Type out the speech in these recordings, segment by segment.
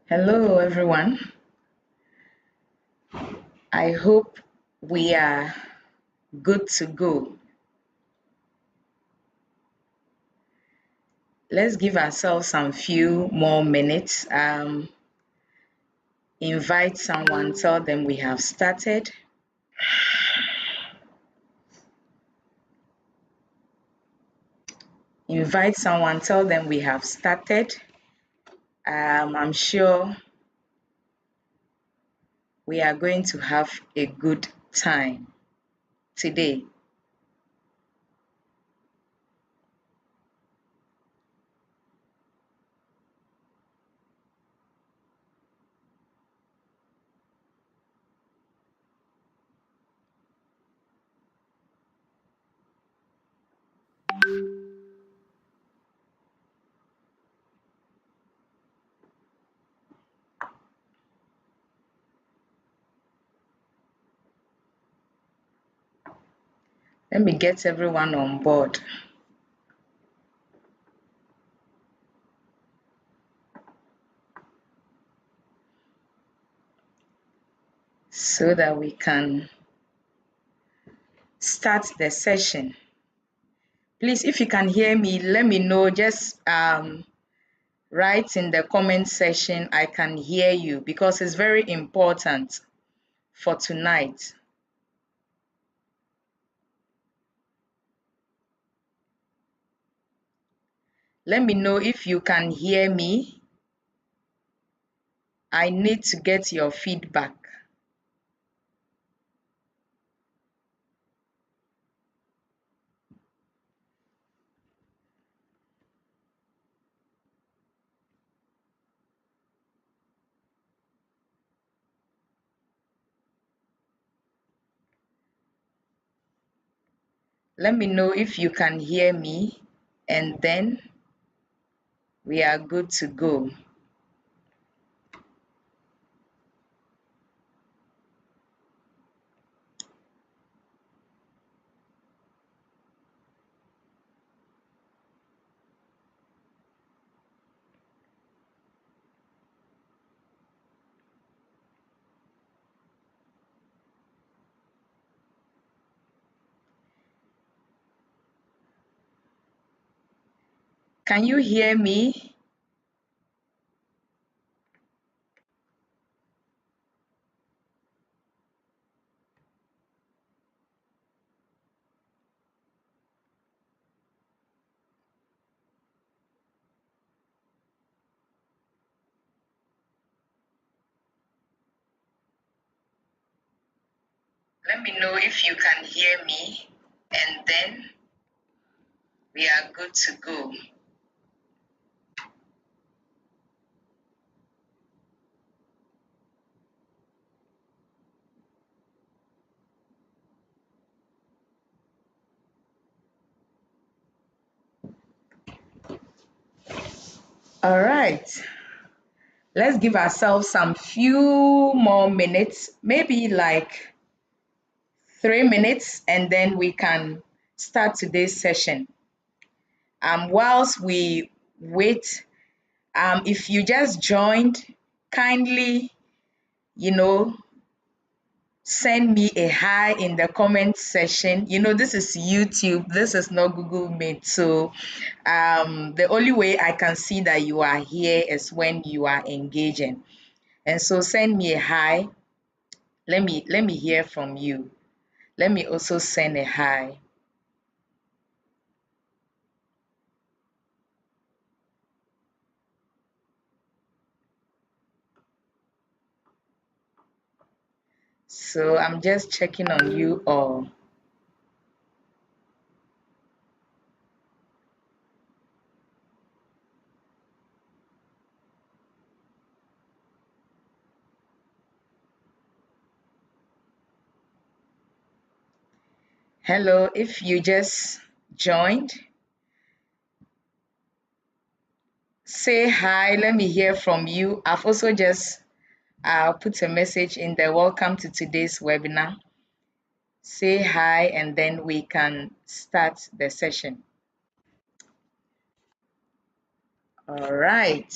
Hello, everyone. I hope we are good to go. Let's give ourselves some few more minutes. Invite someone, tell them we have started. Invite someone, tell them we have started. I'm sure we are going to have a good time today. Let me get everyone on board. So that we can start the session. Please, if you can hear me, let me know. Just write in the comment section, I can hear you, because it's very important for tonight. Let me know if you can hear me. I need to get your feedback. Let me know if you can hear me, and then we are good to go. Can you hear me? Let me know if you can hear me, and then we are good to go. All right. Let's give ourselves some few more minutes, maybe like 3 minutes, and then we can start today's session. Whilst we wait, if you just joined, kindly, send me a hi in the comment section. This is YouTube, this is not Google Meet. So the only way I can see that you are here is when you are engaging. And so send me a hi. Let me hear from you. Let me also send a hi. So I'm just checking on you all. Hello, if you just joined, say hi. Let me hear from you. I've also just put a message in the welcome to today's webinar. Say hi, and then we can start the session. All right.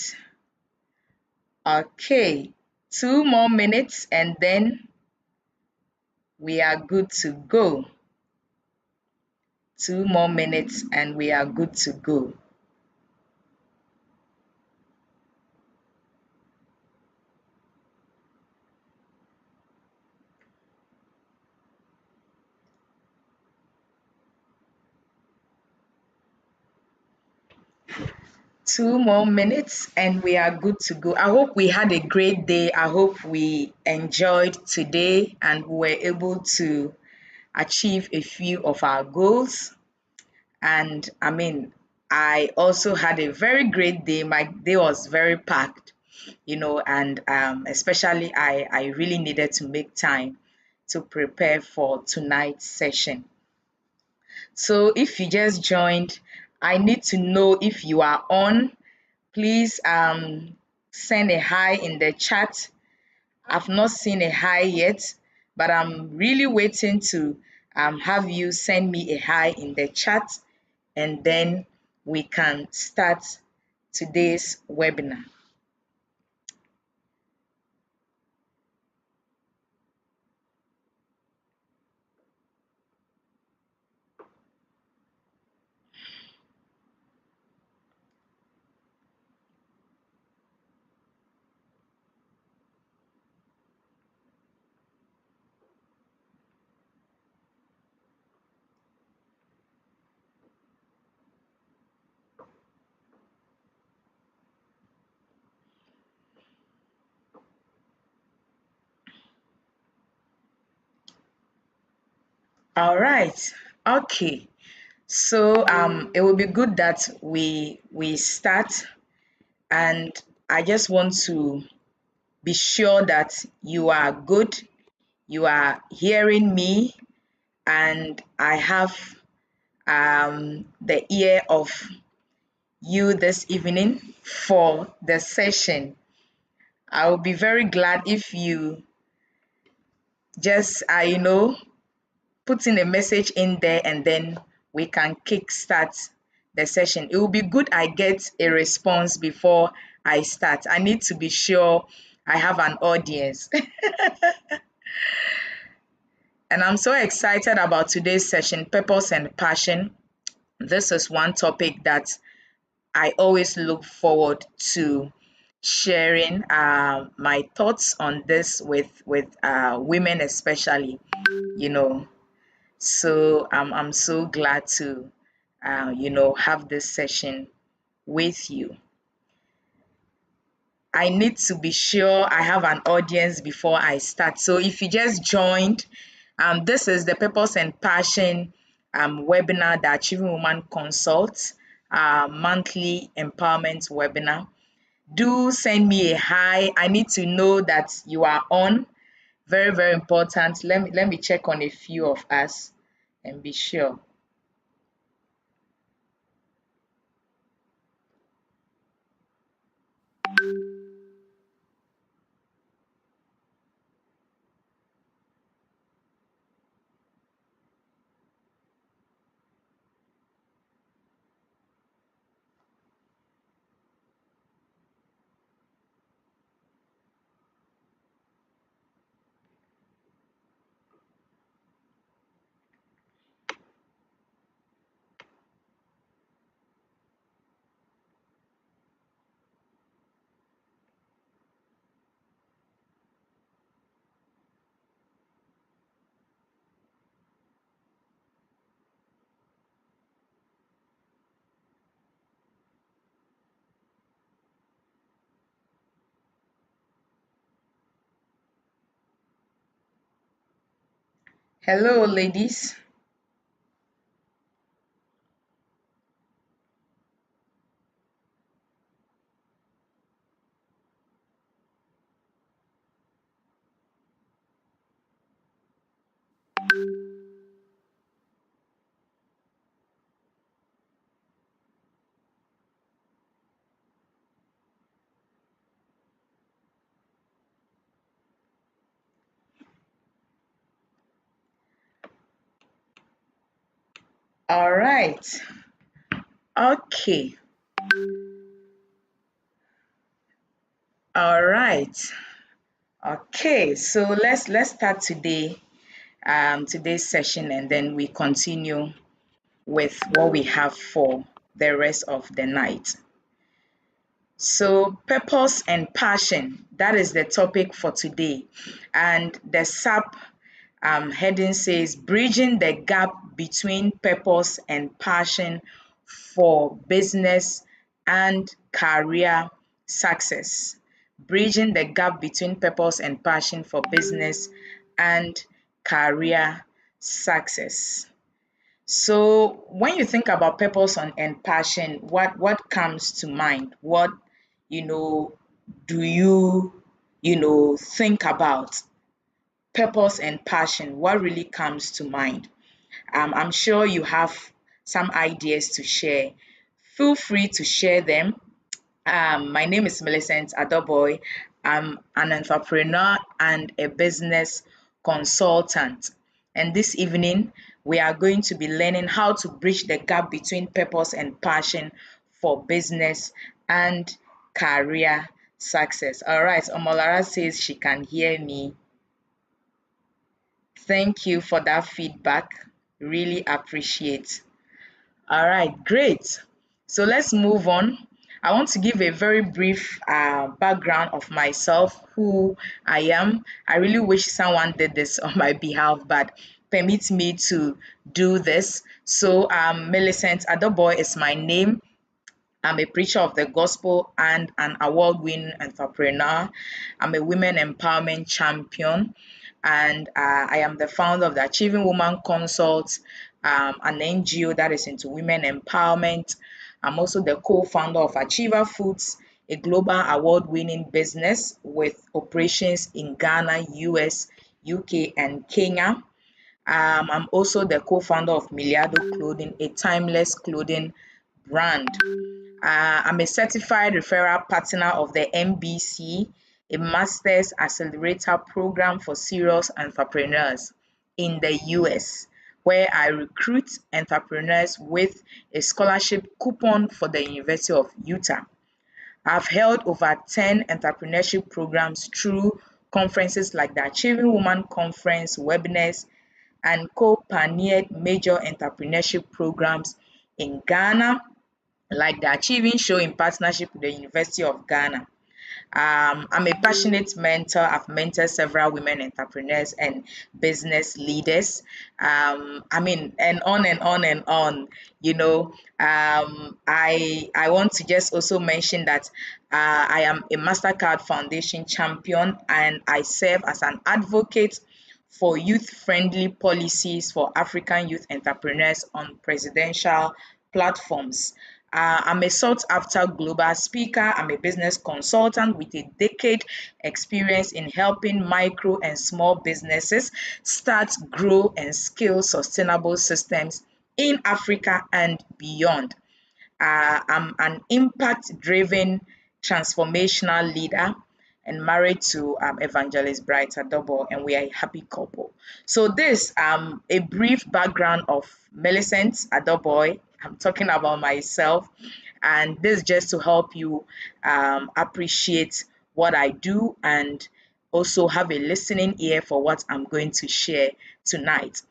Okay, 2 more minutes and then we are good to go. 2 more minutes and we are good to go. Two more minutes and we are good to go. I hope we had a great day. I hope we enjoyed today and we were able to achieve a few of our goals. And I mean, I also had a very great day. My day was very packed, and especially I really needed to make time to prepare for tonight's session. So if you just joined, I need to know if you are on. Please send a hi in the chat. I've not seen a hi yet, but I'm really waiting to have you send me a hi in the chat, and then we can start today's webinar. All right. Okay. So it will be good that we start, and I just want to be sure that you are good, you are hearing me, and I have the ear of you this evening for the session. I will be very glad if you just put in a message in there, and then we can kickstart the session. It will be good I get a response before I start. I need to be sure I have an audience. And I'm so excited about today's session, purpose and passion. This is one topic that I always look forward to sharing my thoughts on this with women, especially. You know, so I'm so glad to have this session with you. I need to be sure I have an audience before I start. So if you just joined, this is the Purpose and Passion webinar, the Achieving Woman Consult monthly empowerment webinar. Do send me a hi. I need to know that you are on. Very, very important. Let me check on a few of us and be sure. Hello, ladies. All right. Okay. All right. Okay, so let's start today's session, and then we continue with what we have for the rest of the night. So, purpose and passion, that is the topic for today. And the sub heading says bridging the gap between purpose and passion for business and career success. Bridging the gap between purpose and passion for business and career success. So when you think about purpose and passion, what comes to mind? What you know do you think about purpose and passion? What really comes to mind? I'm sure you have some ideas to share. Feel free to share them. My name is Millicent Adoboy. I'm an entrepreneur and a business consultant. And this evening, we are going to be learning how to bridge the gap between purpose and passion for business and career success. All right, Omolara says she can hear me. Thank you for that feedback. Really appreciate. All right, great. So let's move on. I want to give a very brief background of myself, who I am. I really wish someone did this on my behalf, but permit me to do this. So, Millicent Adoboy is my name. I'm a preacher of the gospel and an award-winning entrepreneur. I'm a women empowerment champion, and I am the founder of the Achieving Woman Consult, an NGO that is into women empowerment. I'm also the co-founder of Achiever Foods, a global award-winning business with operations in Ghana, US, UK, and Kenya. I'm also the co-founder of Miliado Clothing, a timeless clothing brand. I'm a certified referral partner of the MBC, a Masters Accelerator program for serious entrepreneurs in the US, where I recruit entrepreneurs with a scholarship coupon for the University of Utah. I've held over 10 entrepreneurship programs through conferences like the Achieving Woman Conference, webinars, and co-pioneered major entrepreneurship programs in Ghana, like the Achieving Show in partnership with the University of Ghana. I'm a passionate mentor. I've mentored several women entrepreneurs and business leaders. And on and on and on. I want to just also mention that I am a Mastercard Foundation champion, and I serve as an advocate for youth-friendly policies for African youth entrepreneurs on presidential platforms. I'm a sought after global speaker. I'm a business consultant with a decade experience in helping micro and small businesses start, grow, and scale sustainable systems in Africa and beyond. I'm an impact driven transformational leader and married to Evangelist Bright Adobo, and we are a happy couple. So, this a brief background of Millicent Adoboy. I'm talking about myself, and this is just to help you appreciate what I do and also have a listening ear for what I'm going to share tonight.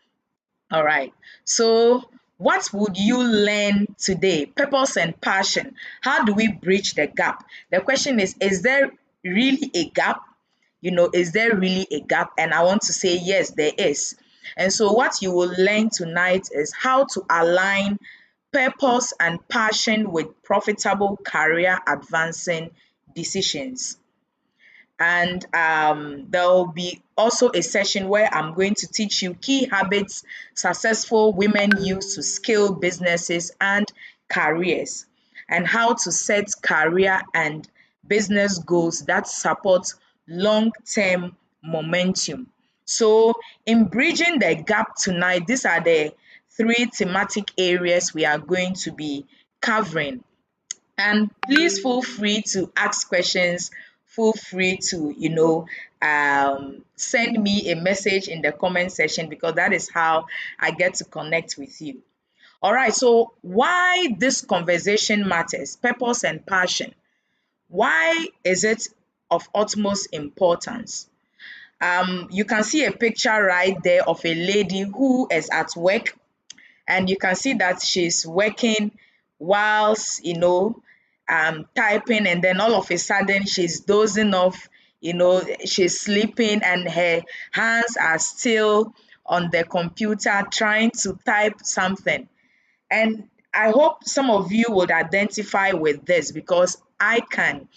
All right. So, what would you learn today? Purpose and passion. How do we bridge the gap? The question is there really a gap? Is there really a gap? And I want to say, yes, there is. And so, what you will learn tonight is how to align purpose and passion with profitable career advancing decisions. And there will be also a session where I'm going to teach you key habits successful women use to scale businesses and careers, and how to set career and business goals that support long-term momentum. So, in bridging the gap tonight, these are the three thematic areas we are going to be covering. And please feel free to ask questions. Feel free to, send me a message in the comment section, because that is how I get to connect with you. All right, so why this conversation matters, purpose and passion. Why is it of utmost importance. You can see a picture right there of a lady who is at work, and you can see that she's working whilst typing, and then all of a sudden she's dozing off, she's sleeping, and her hands are still on the computer trying to type something. And I hope some of you would identify with this, because I can.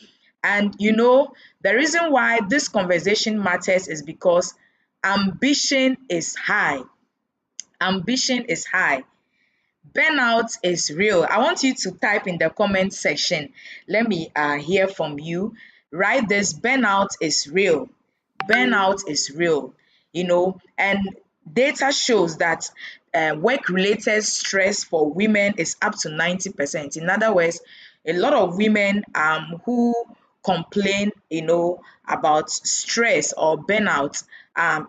And the reason why this conversation matters is because ambition is high. Ambition is high. Burnout is real. I want you to type in the comment section. Let me hear from you. Write this: burnout is real. Burnout is real. And data shows that work-related stress for women is up to 90%. In other words, a lot of women who complain, about stress or burnout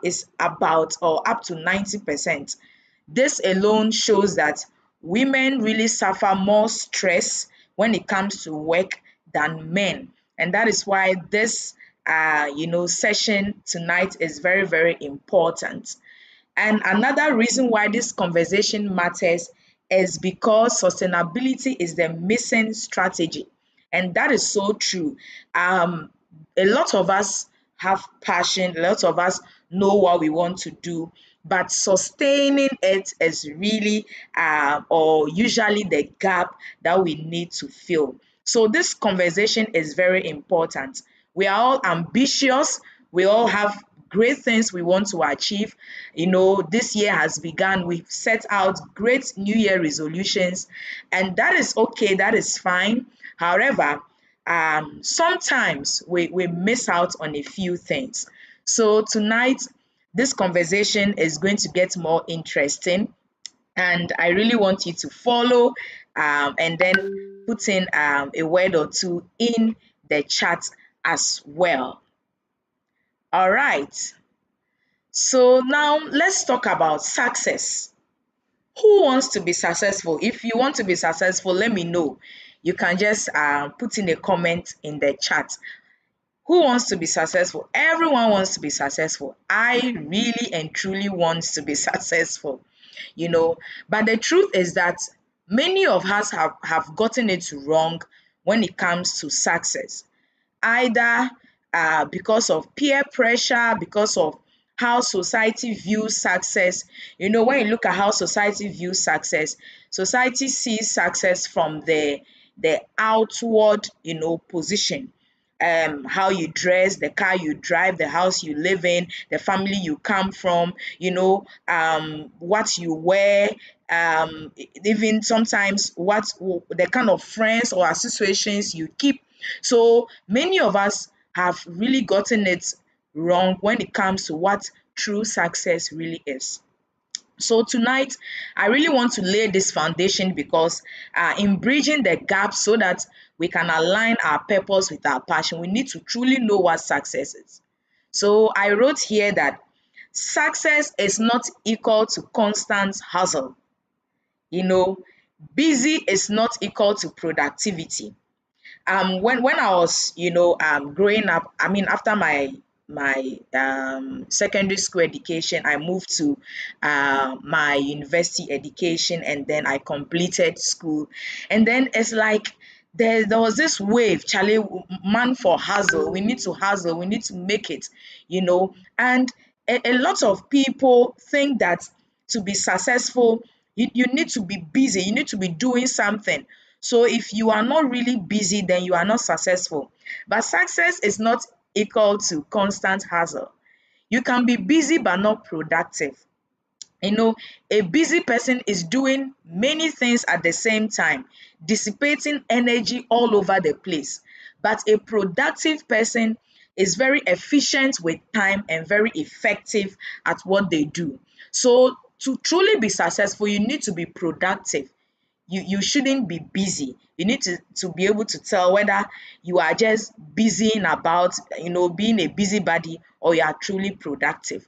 is about or up to 90%. This alone shows that women really suffer more stress when it comes to work than men. And that is why this session tonight is very, very important. And another reason why this conversation matters is because sustainability is the missing strategy. And that is so true. A lot of us have passion, a lot of us know what we want to do, but sustaining it is really or usually the gap that we need to fill. So this conversation is very important. We are all ambitious, we all have great things we want to achieve. This year has begun. We've set out great New Year resolutions, and that is okay, that is fine. However, sometimes we miss out on a few things. So tonight, this conversation is going to get more interesting, and I really want you to follow and then put in a word or two in the chat as well. All right. So now let's talk about success. Who wants to be successful? If you want to be successful, let me know. You can just put in a comment in the chat. Who wants to be successful? Everyone wants to be successful. I really and truly want to be successful, But the truth is that many of us have gotten it wrong when it comes to success. Either because of peer pressure, because of how society views success. When you look at how society views success, society sees success from the outward, position. How you dress, the car you drive, the house you live in, the family you come from, what you wear, even sometimes what the kind of friends or associations you keep. So many of us have really gotten it wrong when it comes to what true success really is. So tonight, I really want to lay this foundation because in bridging the gap so that we can align our purpose with our passion, we need to truly know what success is. So I wrote here that success is not equal to constant hustle. Busy is not equal to productivity. When I was growing up, I mean, after my secondary school education, I moved to my university education, and then I completed school. And then it's like there was this wave, Charlie, man for hustle. We need to hustle, we need to make it, and a lot of people think that to be successful, you need to be busy, you need to be doing something. So if you are not really busy, then you are not successful. But success is not equal to constant hustle. You can be busy but not productive. A busy person is doing many things at the same time, dissipating energy all over the place. But a productive person is very efficient with time and very effective at what they do. So to truly be successful, you need to be productive. You shouldn't be busy. You need to be able to tell whether you are just busying about, being a busybody, or you are truly productive.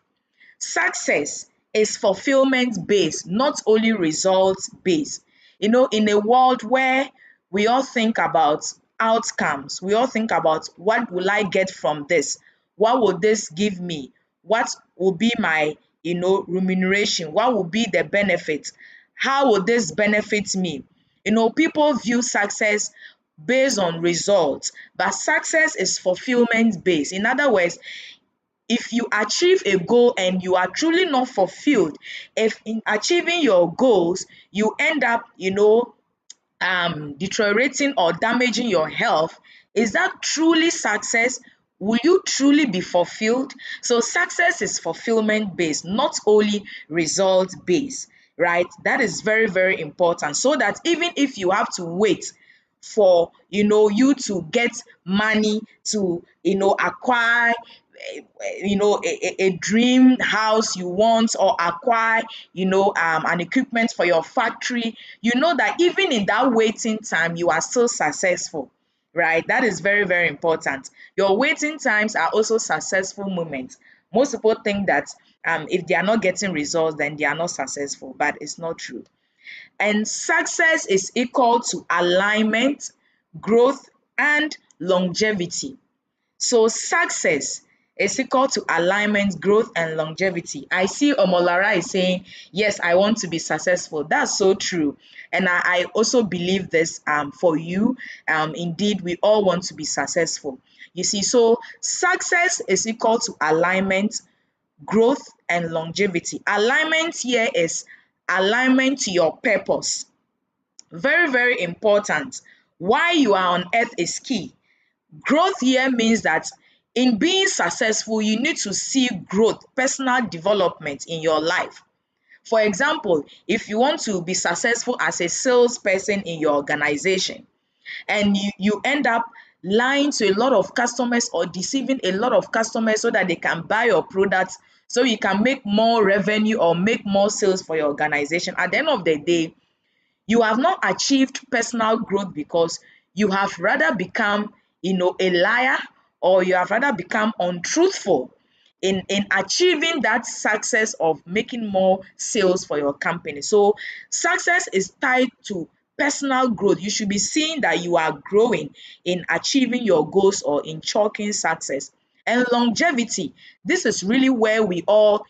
Success is fulfillment based, not only results based. In a world where we all think about outcomes. We all think about, what will I get from this? What will this give me? What will be my, remuneration? What will be the benefit? How will this benefit me? People view success based on results, but success is fulfillment based. In other words, if you achieve a goal and you are truly not fulfilled, if in achieving your goals you end up, deteriorating or damaging your health, is that truly success? Will you truly be fulfilled? So success is fulfillment based, not only result based, right? That is very, very important, so that even if you have to wait for, you to get money to, acquire, a dream house you want, or acquire, an equipment for your factory, that even in that waiting time you are still successful, right? That is very, very important. Your waiting times are also successful moments. Most people think that if they are not getting results, then they are not successful, but it's not true. And success is equal to alignment, growth, and longevity. So success is equal to alignment, growth, and longevity. I see Omolara is saying, yes, I want to be successful. That's so true. And I also believe this for you. Indeed, we all want to be successful. You see, so success is equal to alignment, growth, and longevity. Alignment here is alignment to your purpose. Very, very important. Why you are on earth is key. Growth here means that in being successful, you need to see growth, personal development in your life. For example, if you want to be successful as a salesperson in your organization, and you end up lying to a lot of customers or deceiving a lot of customers so that they can buy your products, so you can make more revenue or make more sales for your organization, at the end of the day, you have not achieved personal growth, because you have rather become, a liar, or you have rather become untruthful in achieving that success of making more sales for your company. So success is tied to personal growth. You should be seeing that you are growing in achieving your goals or in chalking success. And longevity, this is really where we all,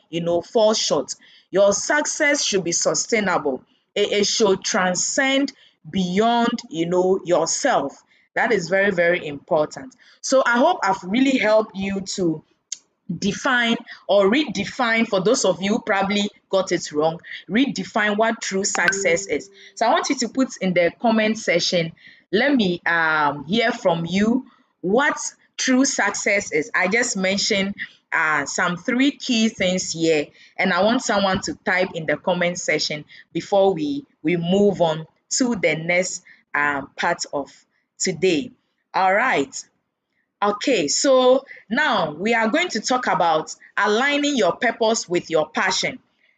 fall short. Your success should be sustainable. It should transcend beyond, yourself. That is very, very important. So I hope I've really helped you to define or redefine, for those of you who probably got it wrong, redefine what true success is. So I want you to put in the comment section, let me hear from you what true success is. I just mentioned some three key things here, and I want someone to type in the comment section before we move on to the next part of today. All right. Okay, so now we are going to talk about aligning your purpose with your passion.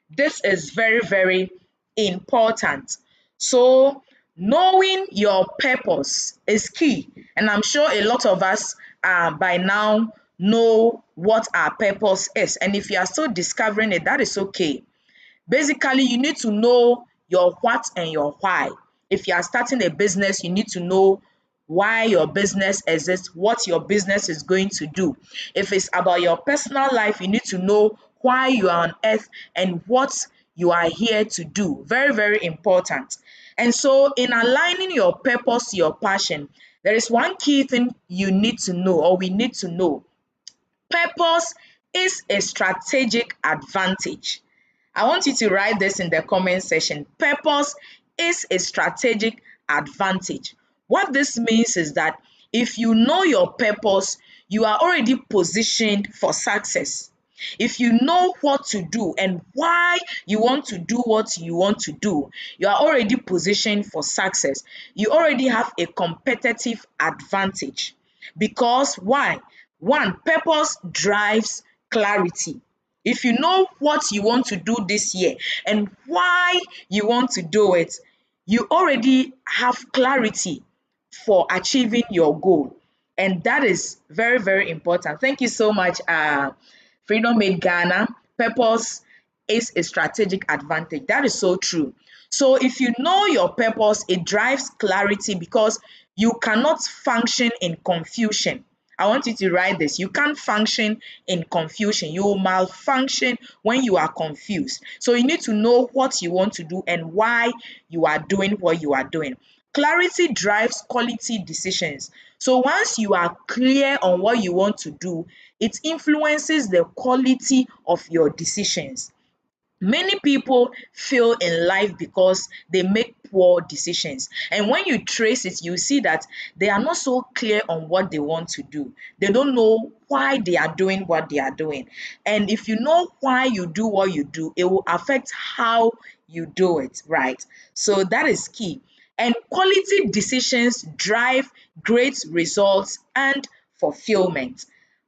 This is very, very important. So, knowing your purpose is key, and I'm sure a lot of us by now know what our purpose is. And if you are still discovering it, that is okay. Basically, you need to know your what and your why. If you are starting a business, you need to know why your business exists, what your business is going to do. If it's about your personal life, you need to know why you are on earth and what you are here to do. Very, very important. And so, in aligning your purpose to your passion, there is one key thing you need to know, or we need to know. Purpose is a strategic advantage. I want you to write this in the comment section. Purpose is a strategic advantage. What this means is that if you know your purpose, you are already positioned for success. If you know what to do and why you want to do what you want to do, you are already positioned for success. You already have a competitive advantage. Because why? One, purpose drives clarity. If you know what you want to do this year and why you want to do it, you already have clarity for achieving your goal. And that is very, very important. Thank you so much, Freedom Made Ghana. Purpose is a strategic advantage. That is so true. So if you know your purpose, it drives clarity because you cannot function in confusion. I want you to write this. You can't function in confusion. You will malfunction when you are confused. So you need to know what you want to do and why you are doing what you are doing. Clarity drives quality decisions. So once you are clear on what you want to do, it influences the quality of your decisions. Many people fail in life because they make poor decisions. And when you trace it, you see that they are not so clear on what they want to do. They don't know why they are doing what they are doing. And if you know why you do what you do, it will affect how you do it, right? So that is key. And quality decisions drive great results and fulfillment.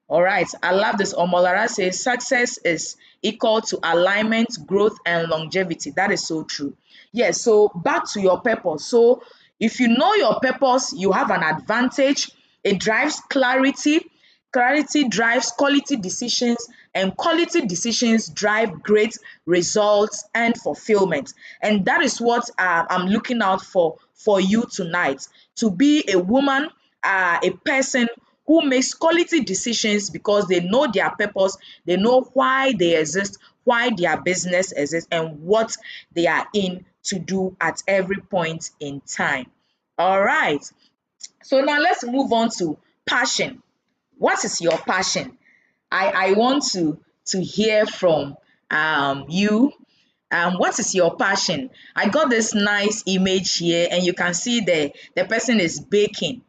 All right, I love this. Omolara says success is equal to alignment, growth, and longevity. That is so true. Yes, so back to your purpose. So if you know your purpose, you have an advantage. It drives clarity. Clarity drives quality decisions, and quality decisions drive great results and fulfillment. And that is what I'm looking out for you tonight, to be a woman, a person who makes quality decisions because they know their purpose, they know why they exist, why their business exists, and what they are in to do at every point in time. All right. So now let's move on to passion. What is your passion? I want to hear from you. What is your passion? I got this nice image here, and you can see the person is baking.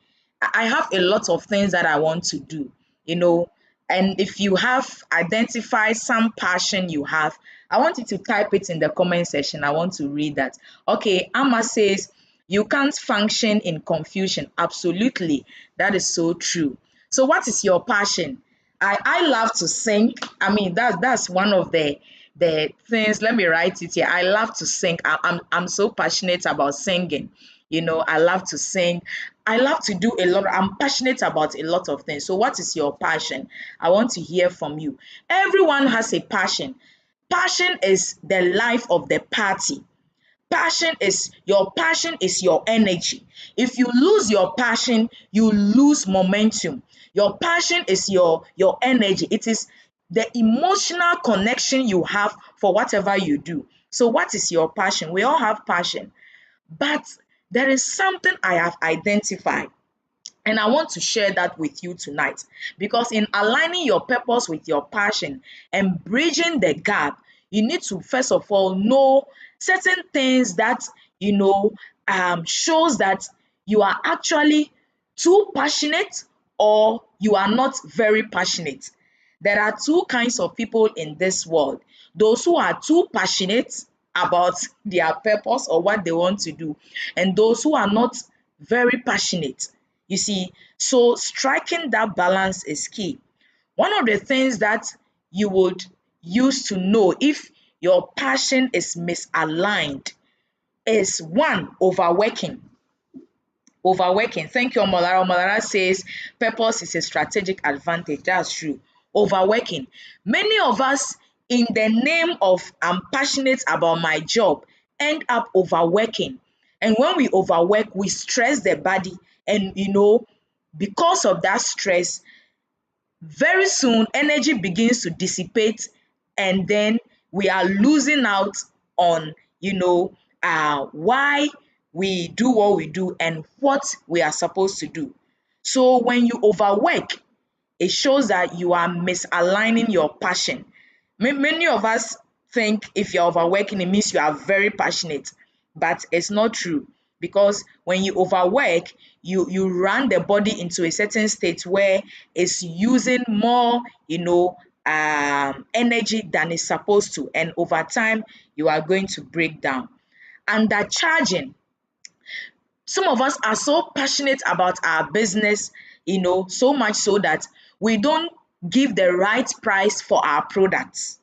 I have a lot of things that I want to do, you know. And if you have identified some passion you have, I want you to type it in the comment section. I want to read that. Okay, Amma says, you can't function in confusion. Absolutely. That is so true. So what is your passion? I love to sing. I mean, that's one of the things. Let me write it here. I love to sing. I'm so passionate about singing. You know, I love to sing. I love to do a lot. I'm passionate about a lot of things. So what is your passion? I want to hear from you. Everyone has a passion. Passion is the life of the party. Passion is your energy. If you lose your passion, you lose momentum. Your passion is your energy. It is the emotional connection you have for whatever you do. So what is your passion? We all have passion, but there is something I have identified, and I want to share that with you tonight, because in aligning your purpose with your passion and bridging the gap, you need to first of all know certain things that you know shows that you are actually too passionate or you are not very passionate. There are two kinds of people in this world: those who are too passionate about their purpose or what they want to do, and those who are not very passionate. You see, so striking that balance is key. One of the things that you would use to know if your passion is misaligned is one, overworking. Overworking. Thank you, Omolara. Omolara says purpose is a strategic advantage. That's true. Overworking. Many of us, in the name of I'm passionate about my job, end up overworking. And when we overwork, we stress the body. And because of that stress, very soon energy begins to dissipate, and then we are losing out on why we do what we do and what we are supposed to do. So when you overwork, it shows that you are misaligning your passion. Many of us think if you're overworking, it means you are very passionate, but it's not true, because when you overwork, you run the body into a certain state where it's using more, energy than it's supposed to, and over time you are going to break down. Undercharging. Some of us are so passionate about our business, so much so that we don't give the right price for our products.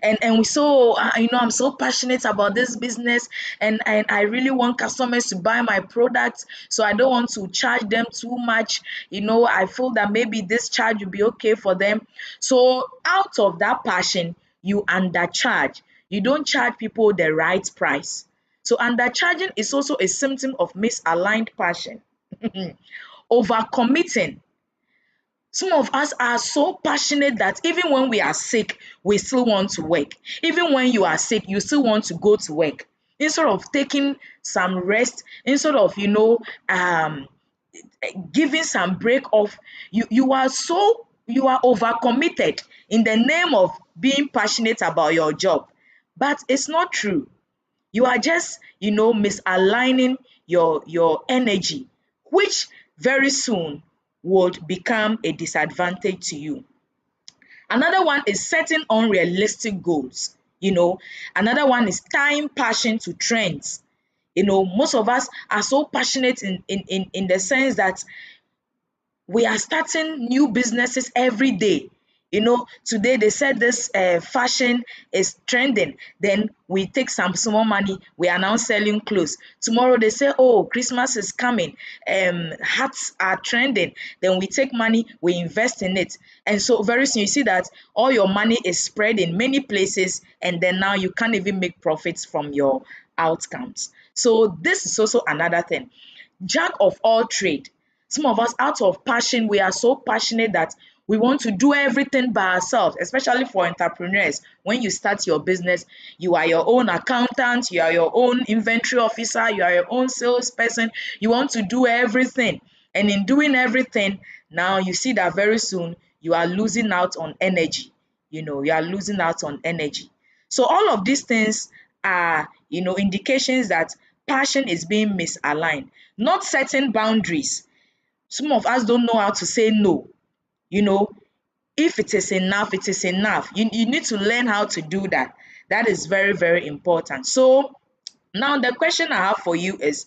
And we so I'm so passionate about this business, and I really want customers to buy my products, so I don't want to charge them too much. I feel that maybe this charge will be okay for them. So out of that passion, you undercharge. You don't charge people the right price. So undercharging is also a symptom of misaligned passion. Overcommitting. Some of us are so passionate that even when we are sick, we still want to work. Even when you are sick, you still want to go to work. Instead of taking some rest, instead of, giving some break off, you are overcommitted in the name of being passionate about your job. But it's not true. You are just, misaligning your energy, which very soon would become a disadvantage to you. Another one is setting unrealistic goals. Another one is tying passion to trends. Most of us are so passionate in the sense that we are starting new businesses every day. Today they said this fashion is trending. Then we take some small money, we are now selling clothes. Tomorrow they say, oh, Christmas is coming. Hats are trending. Then we take money, we invest in it. And so very soon you see that all your money is spread in many places, and then now you can't even make profits from your outcomes. So this is also another thing. Jack of all trade. Some of us, out of passion, we are so passionate that we want to do everything by ourselves, especially for entrepreneurs. When you start your business, you are your own accountant, you are your own inventory officer, you are your own salesperson. You want to do everything. And in doing everything, now you see that very soon you are losing out on energy. You are losing out on energy. So all of these things are, indications that passion is being misaligned. Not setting boundaries. Some of us don't know how to say no. You know, if it is enough, it is enough. You need to learn how to do that. That is very, very important. So now the question I have for you is,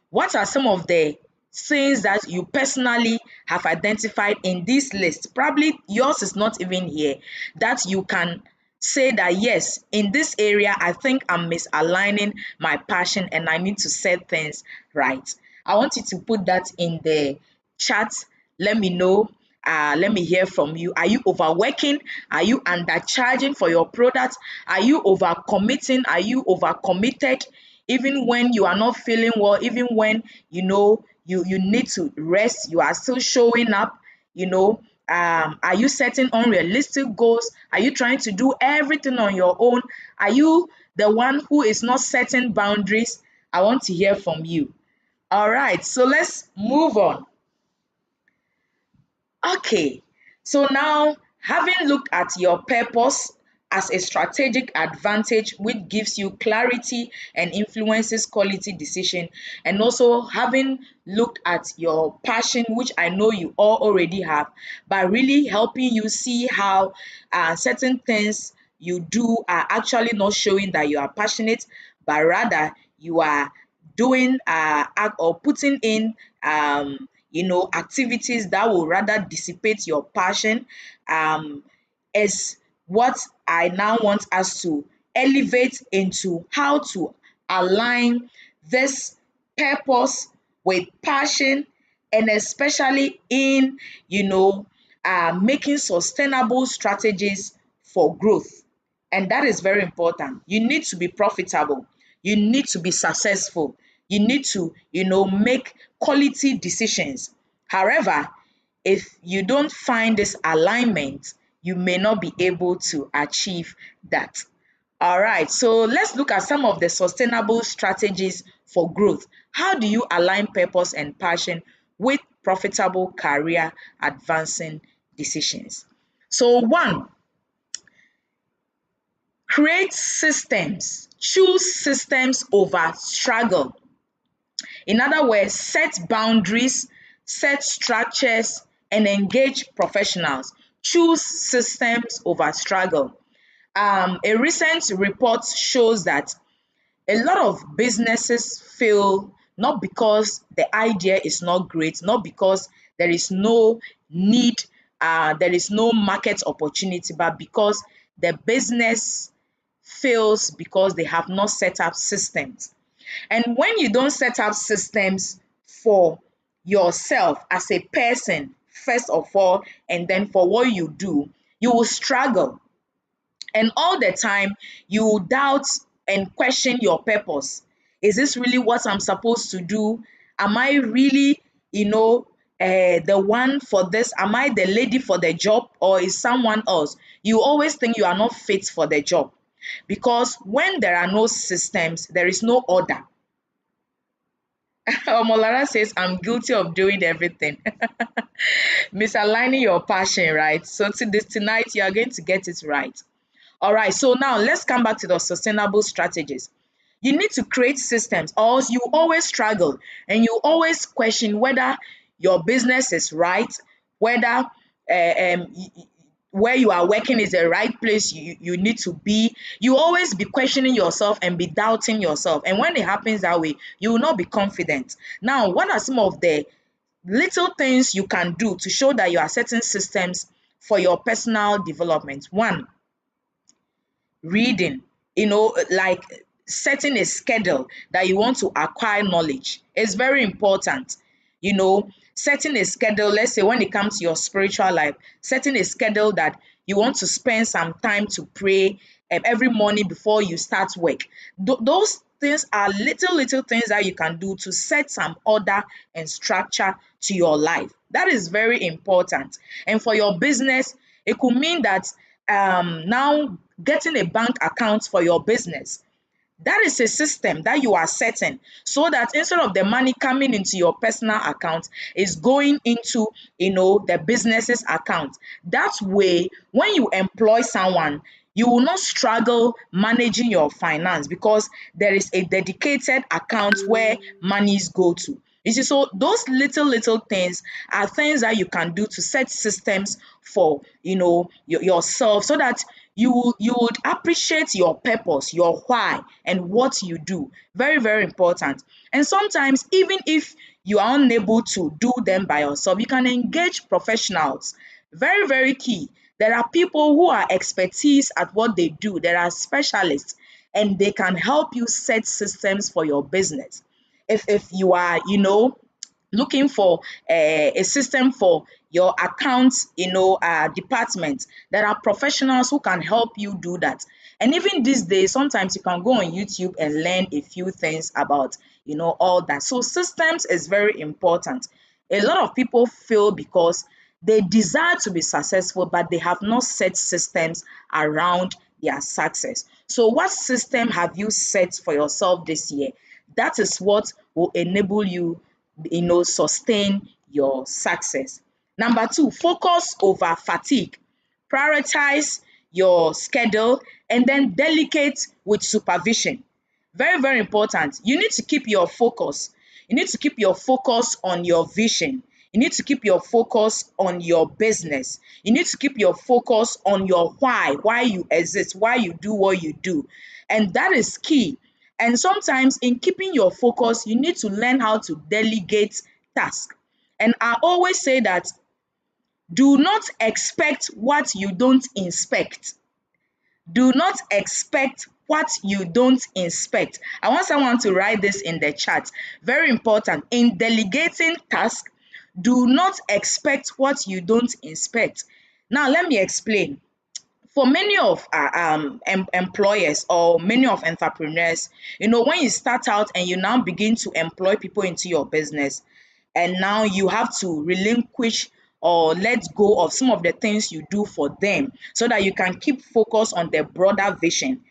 what are some of the things that you personally have identified in this list? Probably yours is not even here, that you can say that yes, in this area, I think I'm misaligning my passion and I need to set things right. I want you to put that in the chat. Let me know. Let me hear from you. Are you overworking? Are you undercharging for your product? Are you overcommitting? Are you overcommitted? Even when you are not feeling well, even when you need to rest, you are still showing up. Are you setting unrealistic goals? Are you trying to do everything on your own? Are you the one who is not setting boundaries? I want to hear from you. All right, so let's move on. Okay, so now having looked at your purpose as a strategic advantage which gives you clarity and influences quality decision, and also having looked at your passion, which I know you all already have, but really helping you see how certain things you do are actually not showing that you are passionate, but rather you are doing or putting in activities that will rather dissipate your passion, um is what I now want us to elevate into how to align this purpose with passion, and especially in making sustainable strategies for growth. And that is very important. You need to be profitable. You need to be successful. You need to, make quality decisions. However, if you don't find this alignment, you may not be able to achieve that. All right, so let's look at some of the sustainable strategies for growth. How do you align purpose and passion with profitable career advancing decisions? So, one, create systems. Choose systems over struggle. In other words, set boundaries, set structures, and engage professionals. Choose systems over struggle. A recent report shows that a lot of businesses fail not because the idea is not great, not because there is no need, there is no market opportunity, but because the business fails because they have not set up systems. And when you don't set up systems for yourself as a person, first of all, and then for what you do, you will struggle. And all the time, you doubt and question your purpose. Is this really what I'm supposed to do? Am I really, the one for this? Am I the lady for the job, or is someone else? You always think you are not fit for the job, because when there are no systems, there is no order. Omolara says, I'm guilty of doing everything. Misaligning your passion, right? So tonight, you are going to get it right. All right, so now let's come back to the sustainable strategies. You need to create systems, or else you always struggle and you always question whether your business is right, whether where you are working is the right place you need to be. You always be questioning yourself and be doubting yourself. And when it happens that way, you will not be confident. Now, what are some of the little things you can do to show that you are setting systems for your personal development? One, reading, like setting a schedule that you want to acquire knowledge is very important. Setting a schedule, let's say when it comes to your spiritual life, setting a schedule that you want to spend some time to pray every morning before you start work. Those things are little things that you can do to set some order and structure to your life. That is very important. And for your business, it could mean that now getting a bank account for your business. That is a system that you are setting, so that instead of the money coming into your personal account, is going into the business's account. That way, when you employ someone, you will not struggle managing your finance, because there is a dedicated account where monies go to. You see, so those little things are things that you can do to set systems for yourself, so that you would appreciate your purpose, your why, and what you do. Very, very important. And sometimes, even if you are unable to do them by yourself, you can engage professionals. Very, very key. There are people who are expertise at what they do. There are specialists, and they can help you set systems for your business. If you are, looking for a system for your accounts, department, there are professionals who can help you do that. And even these days, sometimes you can go on YouTube and learn a few things about, all that. So systems is very important. A lot of people fail because they desire to be successful, but they have not set systems around their success. So what system have you set for yourself this year? That is what will enable you, sustain your success. Number two, focus over fatigue. Prioritize your schedule and then delegate with supervision. Very, very important. You need to keep your focus. You need to keep your focus on your vision. You need to keep your focus on your business. You need to keep your focus on your why you exist, why you do what you do. And that is key. And sometimes in keeping your focus, you need to learn how to delegate tasks. And I always say that do not expect what you don't inspect. Do not expect what you don't inspect. I want someone to write this in the chat. Very important. In delegating tasks, do not expect what you don't inspect. Now, let me explain. For many of employers or many of entrepreneurs, when you start out and you now begin to employ people into your business, and now you have to relinquish or let go of some of the things you do for them so that you can keep focus on the broader vision.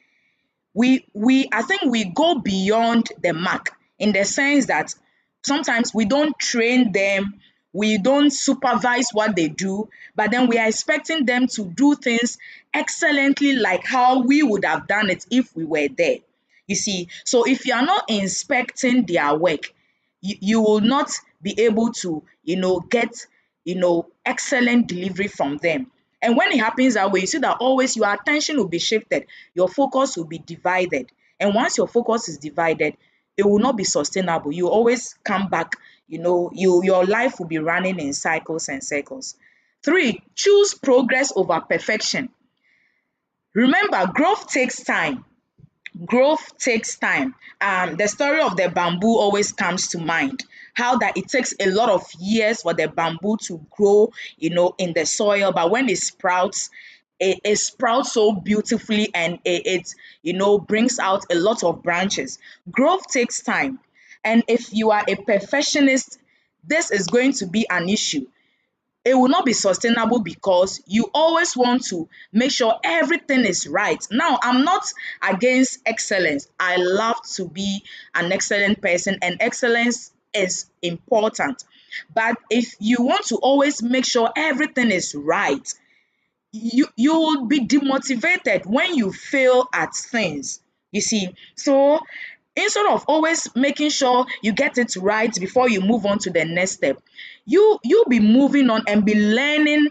I think we go beyond the mark, in the sense that sometimes we don't train them, we don't supervise what they do, but then we are expecting them to do things excellently like how we would have done it if we were there. You see, so if you are not inspecting their work, you will not be able to, get, excellent delivery from them. And when it happens that way, you see that always your attention will be shifted, your focus will be divided. And once your focus is divided, it will not be sustainable. You always come back, your life will be running in cycles and circles. Three, choose progress over perfection. Remember, growth takes time. Growth takes time. The story of the bamboo always comes to mind. How that it takes a lot of years for the bamboo to grow, in the soil, but when it sprouts, it sprouts so beautifully, and brings out a lot of branches. Growth takes time, and if you are a perfectionist, this is going to be an issue. It will not be sustainable because you always want to make sure everything is right. Now, I'm not against excellence. I love to be an excellent person, and excellence is important. But if you want to always make sure everything is right, you will be demotivated when you fail at things, you see. So instead of always making sure you get it right before you move on to the next step, you'll be moving on and be learning,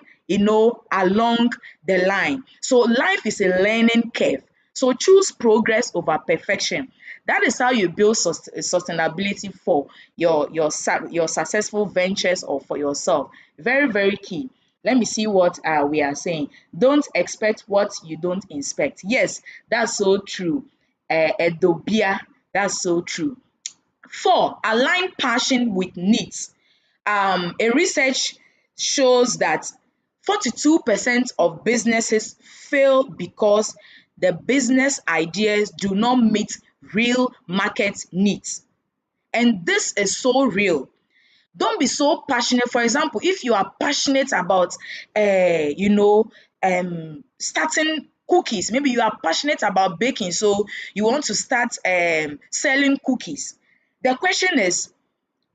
along the line. So life is a learning curve. So choose progress over perfection. That is how you build sustainability for your successful ventures or for yourself. Very, very key. Let me see what we are saying. Don't expect what you don't inspect. Yes, that's so true. Edobia, that's so true. 4, align passion with needs. A research shows that 42% of businesses fail because the business ideas do not meet real market needs. And this is so real. Don't be so passionate. For example, if you are passionate about starting cookies, maybe you are passionate about baking, so you want to start selling cookies. The question is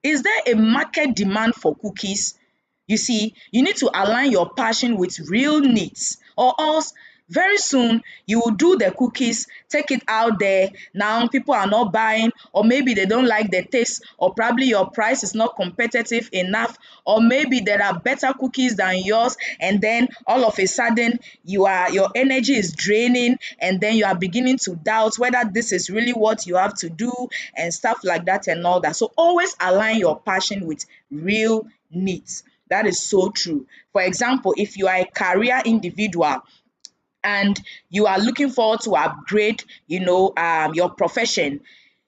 there a market demand for cookies? You see, you need to align your passion with real needs, or else very soon you will do the cookies, take it out there. Now people are not buying, or maybe they don't like the taste, or probably your price is not competitive enough, or maybe there are better cookies than yours, and then all of a sudden your energy is draining, and then you are beginning to doubt whether this is really what you have to do and stuff like that and all that. So always align your passion with real needs. That is so true. For example, if you are a career individual and you are looking forward to upgrade, your profession,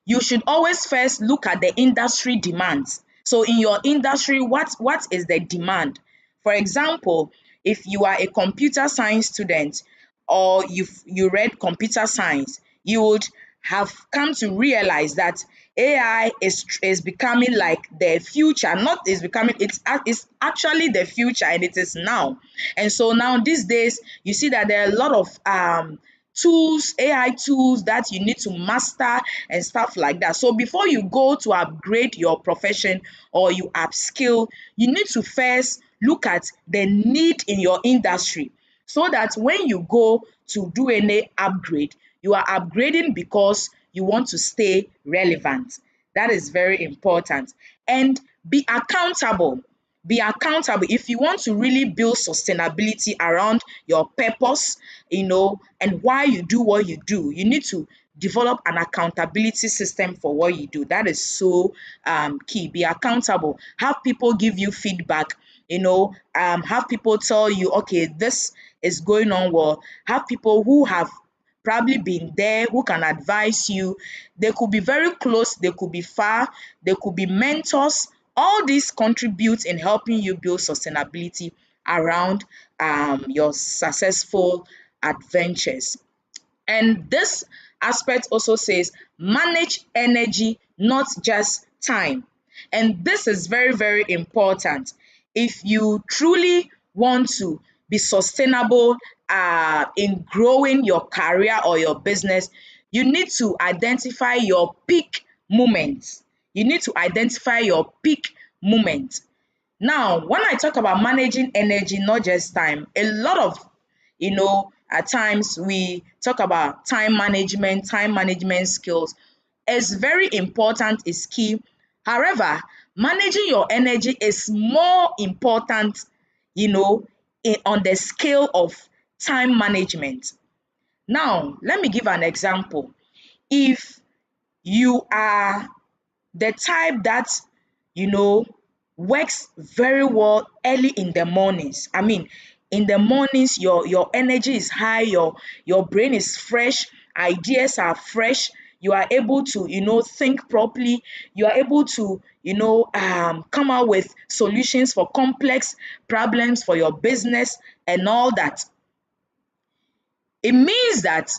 you should always first look at the industry demands. So in your industry, what is the demand? For example, if you are a computer science student, or you read computer science, you would have come to realize that AI is becoming like the future. Not is becoming, it's actually the future, and it is now. And so now these days you see that there are a lot of tools, AI tools that you need to master and stuff like that. So before you go to upgrade your profession or you upskill, you need to first look at the need in your industry, so that when you go to do any upgrade, you are upgrading because you want to stay relevant. That is very important. And be accountable. Be accountable. If you want to really build sustainability around your purpose, and why you do what you do, you need to develop an accountability system for what you do. That is so key. Be accountable. Have people give you feedback. Have people tell you, okay, this is going on well. Have people who have probably been there, who can advise you. They could be very close, they could be far, they could be mentors. All these contribute in helping you build sustainability around your successful adventures. And this aspect also says manage energy, not just time. And this is very, very important. If you truly want to be sustainable in growing your career or your business, you need to identify your peak moments. You need to identify your peak moment. Now, when I talk about managing energy, not just time, a lot of, at times we talk about time management skills. It's very important, it's key. However, managing your energy is more important, on the scale of time management. Now, let me give an example. If you are the type that you know works very well early in the mornings, I mean, in the mornings your energy is high, your brain is fresh, ideas are fresh, you are able to think properly, you are able to come out with solutions for complex problems for your business and all that. It means that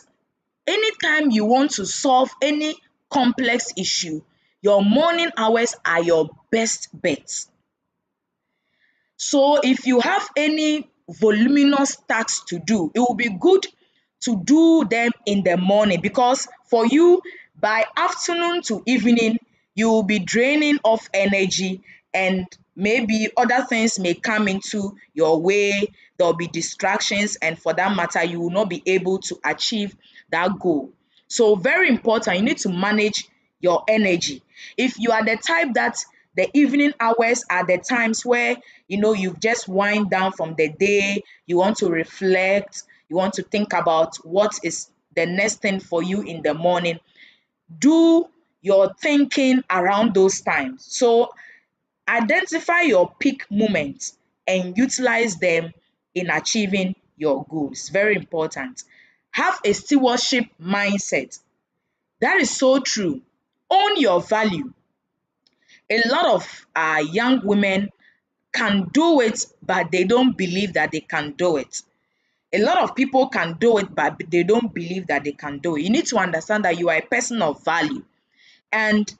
anytime you want to solve any complex issue, your morning hours are your best bet. So if you have any voluminous tasks to do, it will be good to do them in the morning, because for you, by afternoon to evening, you will be draining off energy, and maybe other things may come into your way. There will be distractions, and for that matter, you will not be able to achieve that goal. So very important, you need to manage your energy. If you are the type that the evening hours are the times where you've just wind down from the day, you want to reflect, you want to think about what is the next thing for you in the morning, do your thinking around those times. So identify your peak moments and utilize them in achieving your goals. Very important. Have a stewardship mindset. That is so true. Own your value. A lot of young women can do it, but they don't believe that they can do it. A lot of people can do it, but they don't believe that they can do it. You need to understand that you are a person of value, and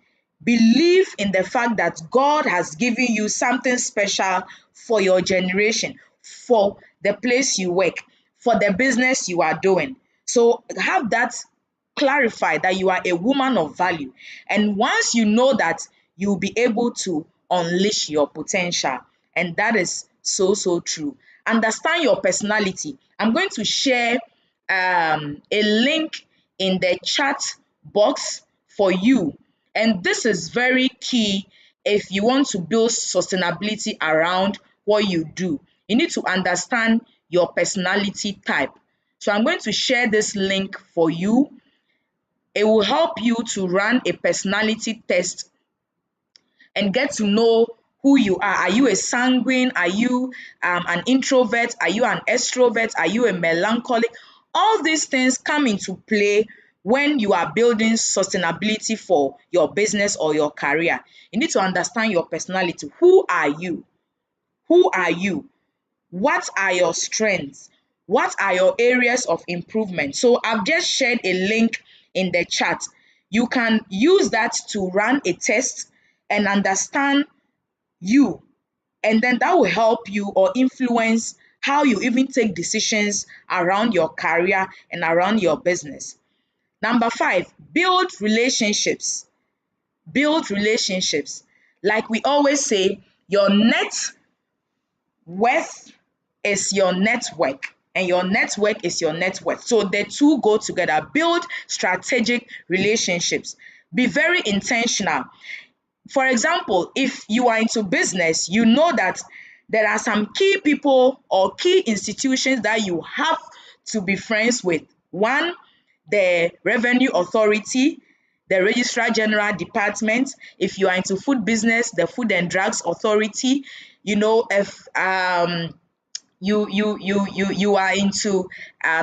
believe in the fact that God has given you something special for your generation, for the place you work, for the business you are doing. So have that clarified, that you are a woman of value. And once you know that, you'll be able to unleash your potential. And that is so, so true. Understand your personality. I'm going to share a link in the chat box for you. And this is very key if you want to build sustainability around what you do. You need to understand your personality type. So I'm going to share this link for you. It will help you to run a personality test and get to know who you are. Are you a sanguine? Are you an introvert? Are you an extrovert? Are you a melancholic? All these things come into play when you are building sustainability for your business or your career. You need to understand your personality. Who are you? Who are you? What are your strengths? What are your areas of improvement? So I've just shared a link in the chat. You can use that to run a test and understand you, and then that will help you or influence how you even take decisions around your career and around your business. Number 5, build relationships. Build relationships. Like we always say, your net worth is your network, and your network is your net worth. So the two go together. Build strategic relationships. Be very intentional. For example, if you are into business, you know that there are some key people or key institutions that you have to be friends with. One, the Revenue Authority, the Registrar General Department. If you are into food business, the Food and Drugs Authority. If you are into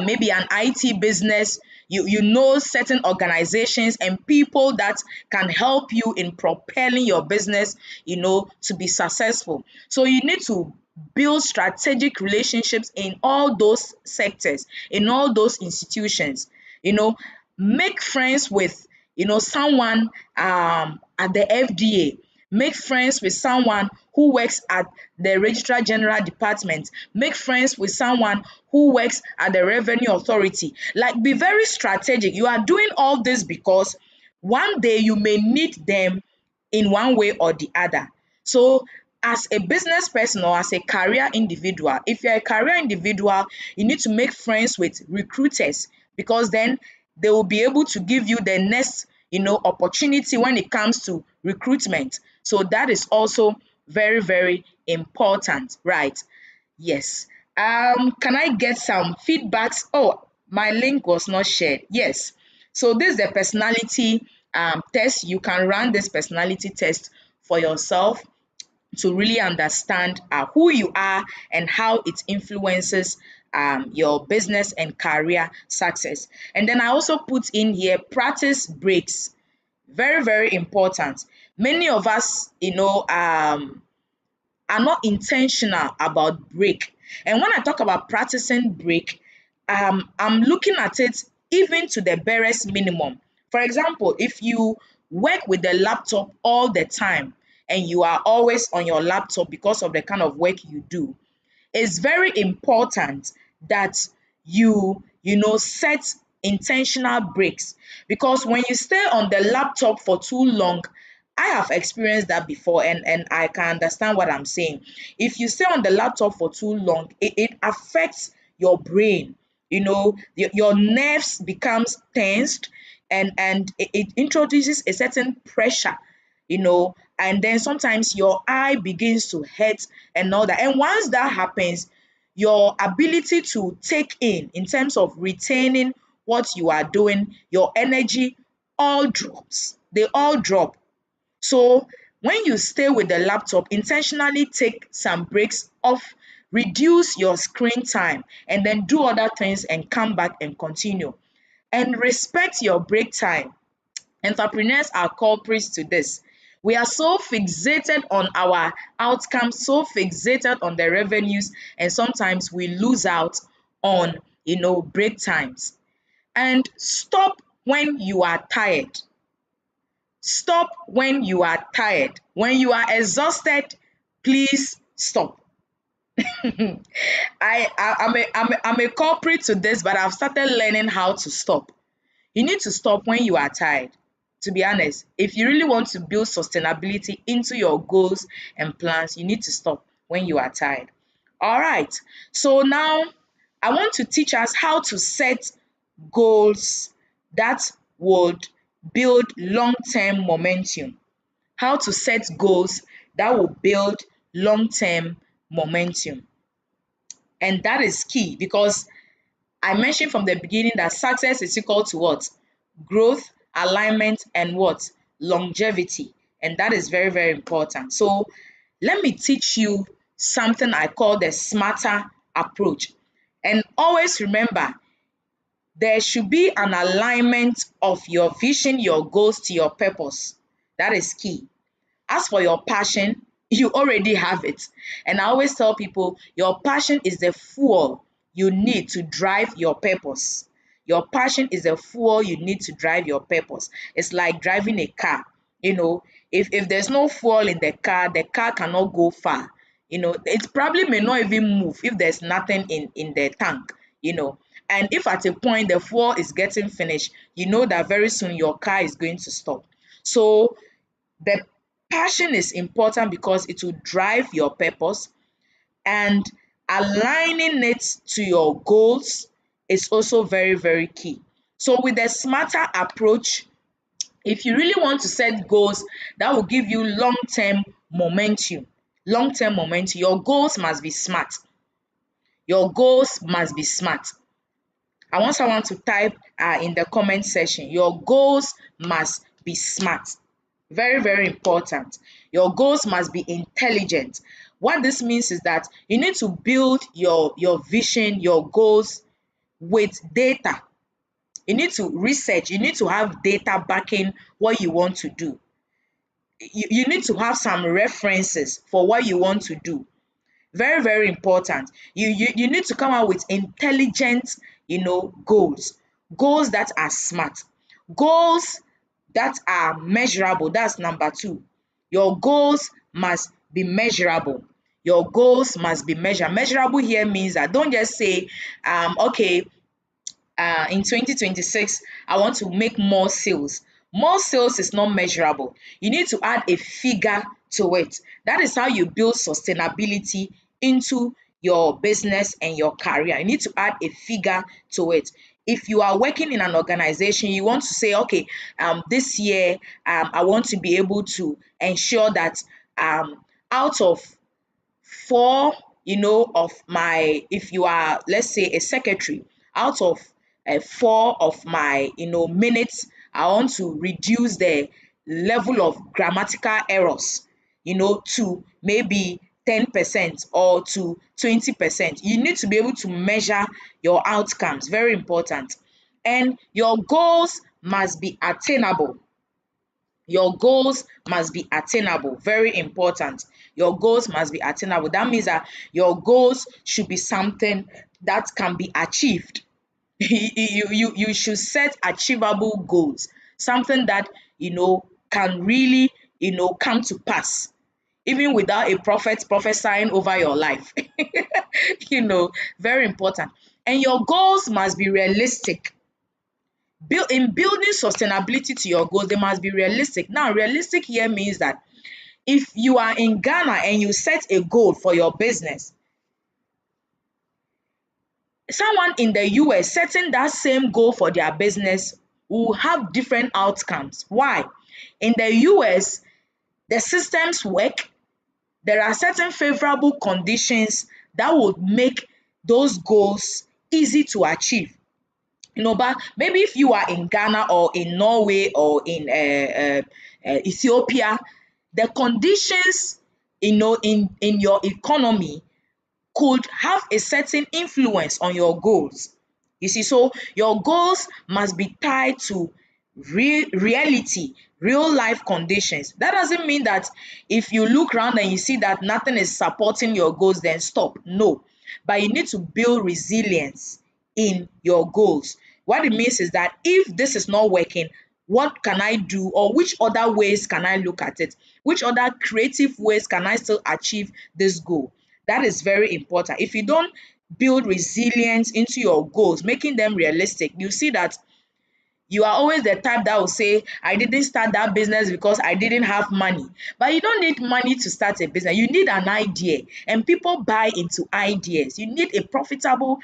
maybe an IT business, you know certain organizations and people that can help you in propelling your business, to be successful. So you need to build strategic relationships in all those sectors, in all those institutions. Make friends with someone at the FDA. Make friends with someone who works at the Registrar General Department. Make friends with someone who works at the Revenue Authority. Like, be very strategic. You are doing all this because one day you may need them in one way or the other. So as a business person or as a career individual, if you're a career individual, you need to make friends with recruiters, because then they will be able to give you the next opportunity when it comes to recruitment. So that is also very, very important, right? Yes. Can I get some feedbacks? Oh, my link was not shared. Yes. So this is the personality test. You can run this personality test for yourself to really understand who you are and how it influences your business and career success. And then I also put in here practice breaks. Very, very important. Many of us, are not intentional about break. And when I talk about practicing break, I'm looking at it even to the barest minimum. For example, if you work with the laptop all the time and you are always on your laptop because of the kind of work you do, it's very important that you set intentional breaks, because when you stay on the laptop for too long, I have experienced that before, and I can understand what I'm saying. If you stay on the laptop for too long, it affects your brain. Your nerves becomes tensed, and it introduces a certain pressure, and then sometimes your eye begins to hurt and all that. And once that happens, your ability to take in terms of retaining what you are doing, your energy all drops. They all drop. So when you stay with the laptop, intentionally take some breaks off, reduce your screen time, and then do other things and come back and continue. And respect your break time. Entrepreneurs are culprits to this. We are so fixated on our outcomes, so fixated on the revenues, and sometimes we lose out on break times. And stop when you are tired. Stop when you are tired. When you are exhausted, please stop. I'm a culprit to this, but I've started learning how to stop. You need to stop when you are tired. To be honest, if you really want to build sustainability into your goals and plans, you need to stop when you are tired. All right. So now I want to teach us how to set goals that would build long-term momentum. How to set goals that will build long-term momentum. And that is key, because I mentioned from the beginning that success is equal to what? Growth, alignment, and what? Longevity. And that is very, very important. So let me teach you something I call the smarter approach. And always remember, there should be an alignment of your vision, your goals to your purpose. That is key. As for your passion, you already have it. And I always tell people your passion is the fuel you need to drive your purpose. Your passion is the fuel you need to drive your purpose. It's like driving a car. If there's no fuel in the car cannot go far. It probably may not even move if there's nothing in the tank, you know. And if at a point the fuel is getting finished, you know that very soon your car is going to stop. So the passion is important because it will drive your purpose, and aligning it to your goals is also very, very key. So with the smarter approach, if you really want to set goals that will give you long-term momentum, your goals must be smart. Your goals must be smart. I want someone to type in the comment section, your goals must be smart. Very, very important. Your goals must be intelligent. What this means is that you need to build your vision, your goals with data. You need to research, you need to have data backing what you want to do. You need to have some references for what you want to do. Very, very important. You need to come out with intelligent, goals. Goals that are smart. Goals that are measurable. That's number two. Your goals must be measurable. Your goals must be measured. Measurable here means that don't just say, okay, in 2026, I want to make more sales. More sales is not measurable. You need to add a figure to it. That is how you build sustainability into your business and your career. You need to add a figure to it. If you are working in an organization, you want to say, okay, this year, I want to be able to ensure that out of four, of my, if you are, let's say, a secretary, out of four of my, minutes, I want to reduce the level of grammatical errors, to maybe 10% or to 20%. You need to be able to measure your outcomes. Very important. And your goals must be attainable. Your goals must be attainable. Very important. Your goals must be attainable. That means that your goals should be something that can be achieved. You should set achievable goals, something that can really come to pass even without a prophet prophesying over your life. you know Very important. And your goals must be realistic. In building sustainability to your goals, they must be realistic. Now, realistic here means that if you are in Ghana and you set a goal for your business, someone in the US setting that same goal for their business will have different outcomes. Why? In the US, the systems work. There are certain favorable conditions that would make those goals easy to achieve. But maybe if you are in Ghana or in Norway or in Ethiopia, the conditions in your economy could have a certain influence on your goals. You see, so your goals must be tied to reality, real life conditions. That doesn't mean that if you look around and you see that nothing is supporting your goals, then stop. No, but you need to build resilience in your goals. What it means is that if this is not working, what can I do, or which other ways can I look at it? Which other creative ways can I still achieve this goal? That is very important. If you don't build resilience into your goals, making them realistic, you see that you are always the type that will say, I didn't start that business because I didn't have money. But you don't need money to start a business. You need an idea, and people buy into ideas. You need a profitable,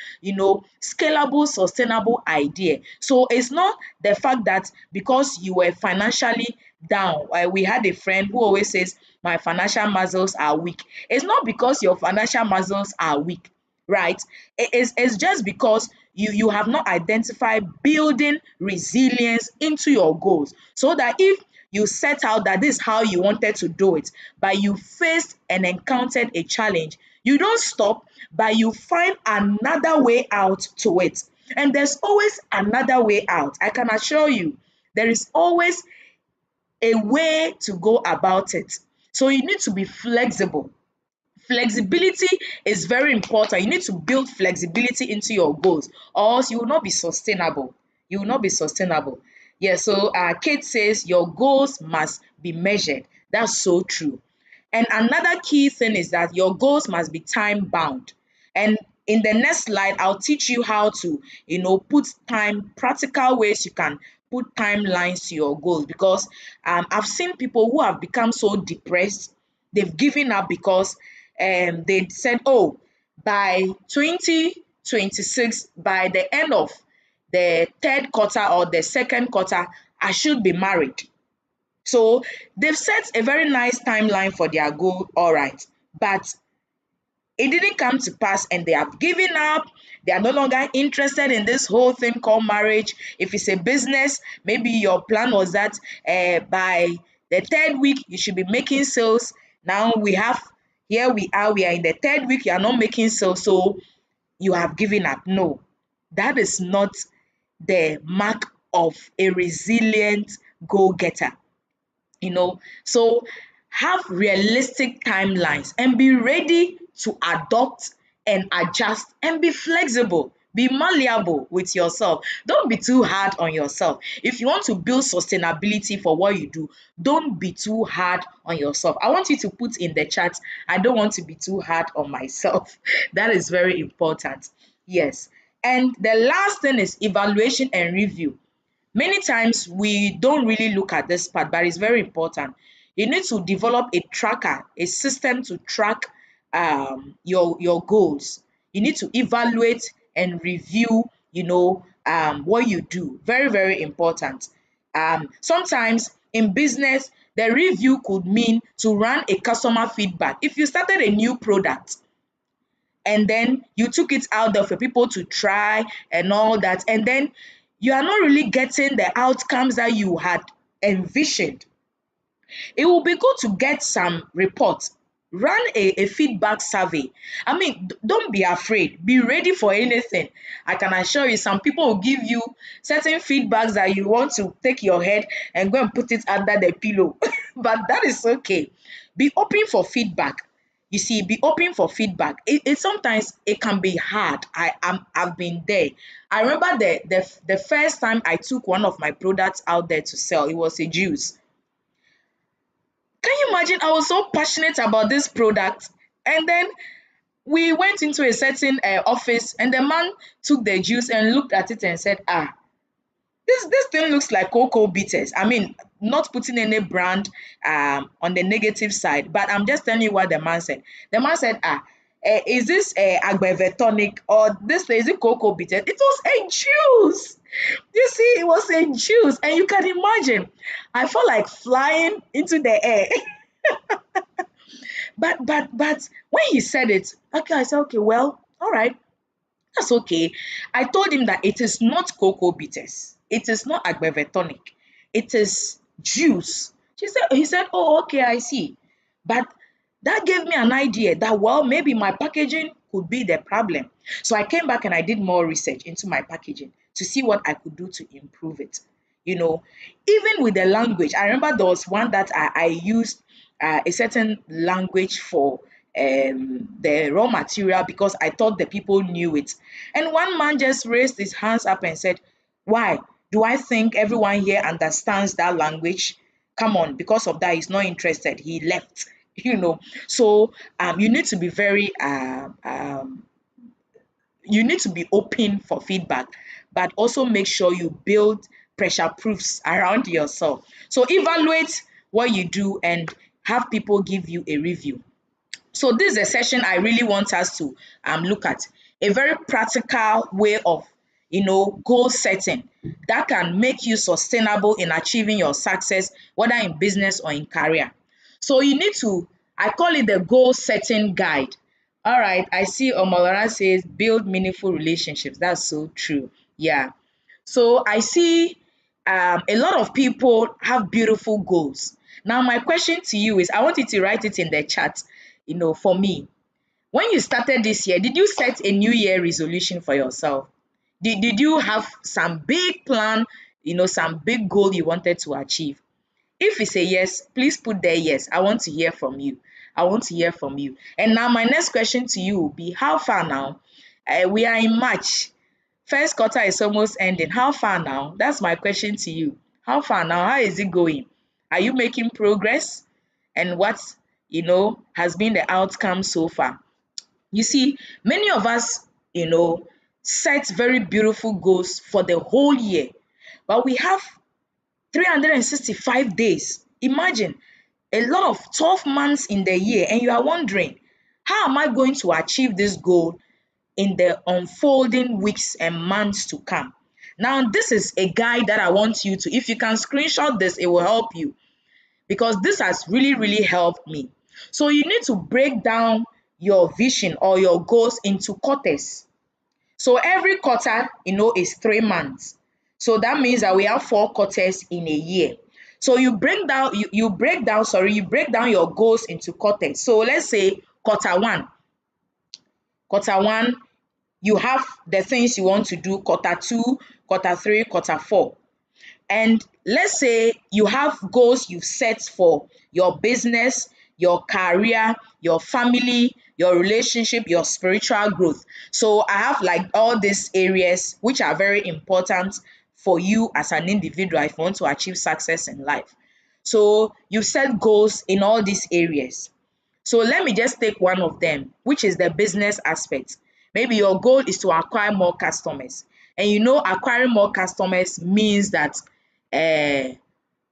scalable, sustainable idea. So it's not the fact that because you were financially down. We had a friend who always says, my financial muscles are weak. It's not because your financial muscles are weak, right? It's just because you have not identified building resilience into your goals, so that if you set out that this is how you wanted to do it, but you faced and encountered a challenge, you don't stop, but you find another way out to it. And there's always another way out. I can assure you, there is always a way to go about it. So you need to be flexible. Flexibility is very important. You need to build flexibility into your goals, or else you will not be sustainable. You will not be sustainable. Yeah, so Kate says your goals must be measured. That's so true. And another key thing is that your goals must be time bound. And in the next slide, I'll teach you how to, put time, practical ways you can put timelines to your goals. Because I've seen people who have become so depressed, they've given up because they said, oh, by 2026, by the end of the third quarter or the second quarter, I should be married. So they've set a very nice timeline for their goal, all right, but it didn't come to pass and they have given up. They are no longer interested in this whole thing called marriage. If it's a business, maybe your plan was that by the third week you should be making sales. Now here we are in the third week, you are not making sales, so you have given up. No, that is not the mark of a resilient go-getter. So have realistic timelines and be ready to adopt and adjust and be flexible. Be malleable with yourself. Don't be too hard on yourself. If you want to build sustainability for what you do, don't be too hard on yourself. I want you to put in the chat, I don't want to be too hard on myself. That is very important. Yes. And the last thing is evaluation and review. Many times we don't really look at this part, but it's very important. You need to develop a tracker, a system to track your goals. You need to evaluate and review, what you do. Very, very important. Sometimes in business, the review could mean to run a customer feedback. If you started a new product and then you took it out there for people to try and all that, and then you are not really getting the outcomes that you had envisioned, it will be good to get some reports. Run a feedback survey. I mean, don't be afraid. Be ready for anything. I can assure you, some people will give you certain feedbacks that you want to take your head and go and put it under the pillow. But that is okay. Be open for feedback. You see, be open for feedback. It sometimes it can be hard. I've been there. I remember the first time I took one of my products out there to sell, it was a juice. Can you imagine? I was so passionate about this product, and then we went into a certain office, and the man took the juice and looked at it and said, "Ah, this thing looks like cocoa bitters." I mean, not putting any brand on the negative side, but I'm just telling you what the man said. The man said, "Ah, is this Agbeve tonic, or this is it cocoa bitters?" It was a juice. You see, it was a juice, and you can imagine, I felt like flying into the air. But when he said it, okay, I said, okay, well, all right, that's okay. I told him that it is not cocoa bitters. It is not Agbeve tonic. It is juice. He said, oh, okay, I see. But that gave me an idea that, well, maybe my packaging could be the problem. So I came back and I did more research into my packaging to see what I could do to improve it. You know, even with the language, I remember there was one that I used a certain language for the raw material because I thought the people knew it. And one man just raised his hands up and said, why? Do I think everyone here understands that language? Come on, because of that, he's not interested. He left, you know. So you need to be very you need to be open for feedback, but also make sure you build pressure proofs around yourself. So evaluate what you do and have people give you a review. So this is a session I really want us to look at, a very practical way of goal setting that can make you sustainable in achieving your success, whether in business or in career. So you need to, I call it the goal setting guide. All right, I see Omolara says build meaningful relationships. That's so true. Yeah. So I see a lot of people have beautiful goals. Now, my question to you is, I want you to write it in the chat, for me. When you started this year, did you set a new year resolution for yourself? Did you have some big plan, some big goal you wanted to achieve? If it's a yes, please put there yes. I want to hear from you. I want to hear from you. And now my next question to you will be, how far now? We are in March. First quarter is almost ending. How far now? That's my question to you. How far now? How is it going? Are you making progress? And what, has been the outcome so far? You see, many of us, set very beautiful goals for the whole year, but we have 365 days. Imagine a lot of 12 months in the year, and you are wondering, how am I going to achieve this goal in the unfolding weeks and months to come? Now, this is a guide that I want you to, if you can screenshot this, it will help you because this has really, really helped me. So you need to break down your vision or your goals into quarters. So every quarter, is 3 months. So that means that we have 4 quarters in a year. So you break down your goals into quarters. So let's say quarter one. Quarter one, you have the things you want to do. Quarter two, quarter three, quarter four. And let's say you have goals you've set for your business, your career, your family, your relationship, your spiritual growth. So I have like all these areas which are very important for you as an individual if you want to achieve success in life. So you set goals in all these areas. So let me just take one of them, which is the business aspect. Maybe your goal is to acquire more customers. And acquiring more customers means that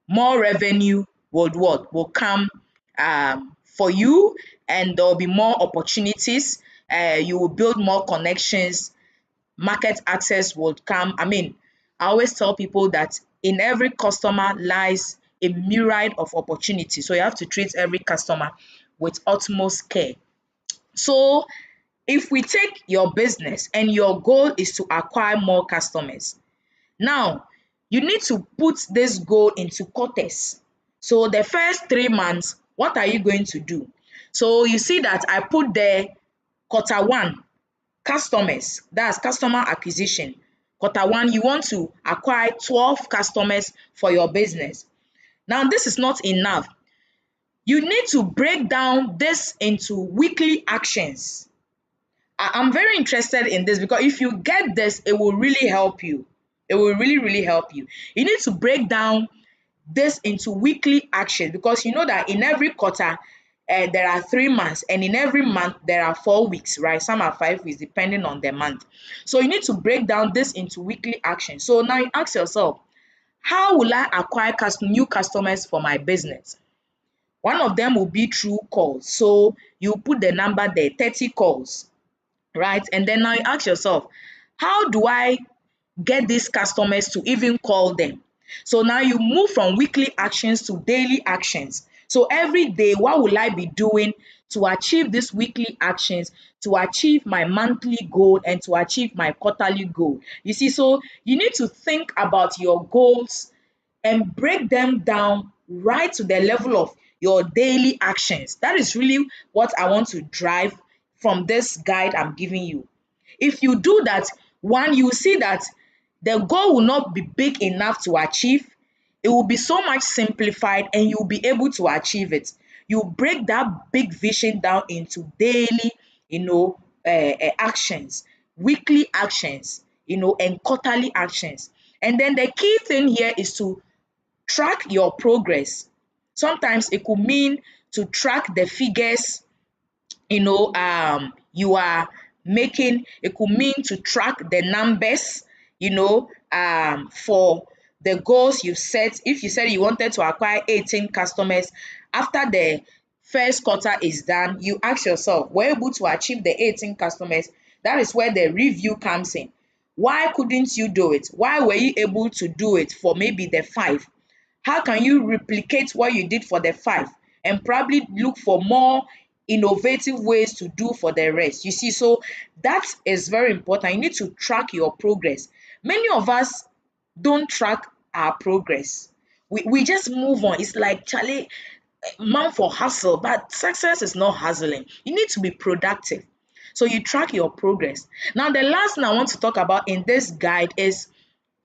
more revenue will come for you, and there will be more opportunities. You will build more connections. Market access will come. I mean, I always tell people that in every customer lies a myriad of opportunities. So you have to treat every customer with utmost care. So if we take your business and your goal is to acquire more customers, now you need to put this goal into quarters. So the first 3 months, what are you going to do? So you see that I put there quarter one, customers, that's customer acquisition. Quarter one, you want to acquire 12 customers for your business. Now, this is not enough. You need to break down this into weekly actions. I'm very interested in this because if you get this, it will really help you. It will really, really help you. You need to break down this into weekly action because you know that in every quarter there are 3 months, and in every month there are 4 weeks, right? Some are 5 weeks depending on the month. So you need to break down this into weekly action. So now you ask yourself, how will I acquire new customers for my business? One of them will be through calls. So you put the number there, 30 calls, right? And then now you ask yourself, how do I get these customers to even call them? So now you move from weekly actions to daily actions. So every day, what will I be doing to achieve these weekly actions, to achieve my monthly goal, and to achieve my quarterly goal? You see, so you need to think about your goals and break them down right to the level of your daily actions. That is really what I want to drive from this guide I'm giving you. If you do that, one, you will see that the goal will not be big enough to achieve. It will be so much simplified and you'll be able to achieve it. You break that big vision down into daily, actions, weekly actions, and quarterly actions. And then the key thing here is to track your progress. Sometimes it could mean to track the figures you are making. It could mean to track the numbers, for the goals you've set. If you said you wanted to acquire 18 customers, after the first quarter is done, you ask yourself, were you able to achieve the 18 customers? That is where the review comes in. Why couldn't you do it? Why were you able to do it for maybe the 5? How can you replicate what you did for the 5 and probably look for more innovative ways to do for the rest? You see, so that is very important. You need to track your progress. Many of us don't track our progress. We just move on. It's like, Charlie, man for hustle, but success is not hustling. You need to be productive. So you track your progress. Now, the last thing I want to talk about in this guide is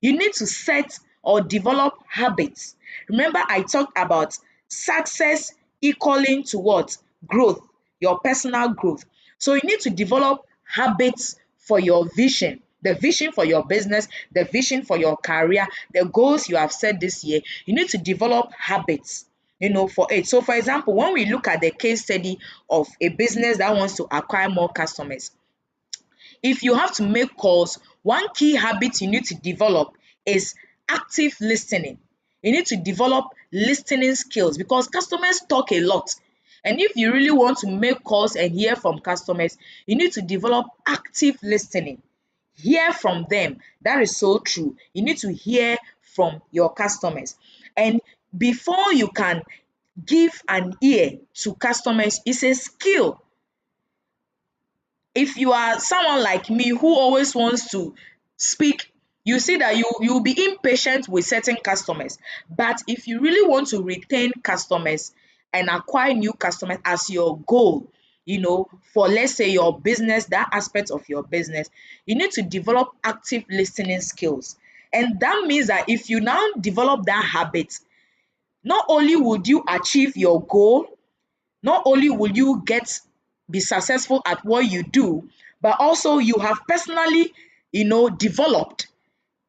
you need to set or develop habits. Remember, I talked about success equaling to what? Growth, your personal growth. So you need to develop habits for your vision, the vision for your business, the vision for your career, the goals you have set this year. You need to develop habits, for it. So, for example, when we look at the case study of a business that wants to acquire more customers, if you have to make calls, one key habit you need to develop is active listening. You need to develop listening skills because customers talk a lot. And if you really want to make calls and hear from customers, you need to develop active listening. Hear from them. That is so true. You need to hear from your customers. And before you can give an ear to customers, it's a skill. If you are someone like me who always wants to speak, you see that you'll be impatient with certain customers. But if you really want to retain customers and acquire new customers as your goal, for, let's say, your business, that aspect of your business, you need to develop active listening skills. And that means that if you now develop that habit, not only would you achieve your goal, not only will you be successful at what you do, but also you have personally, developed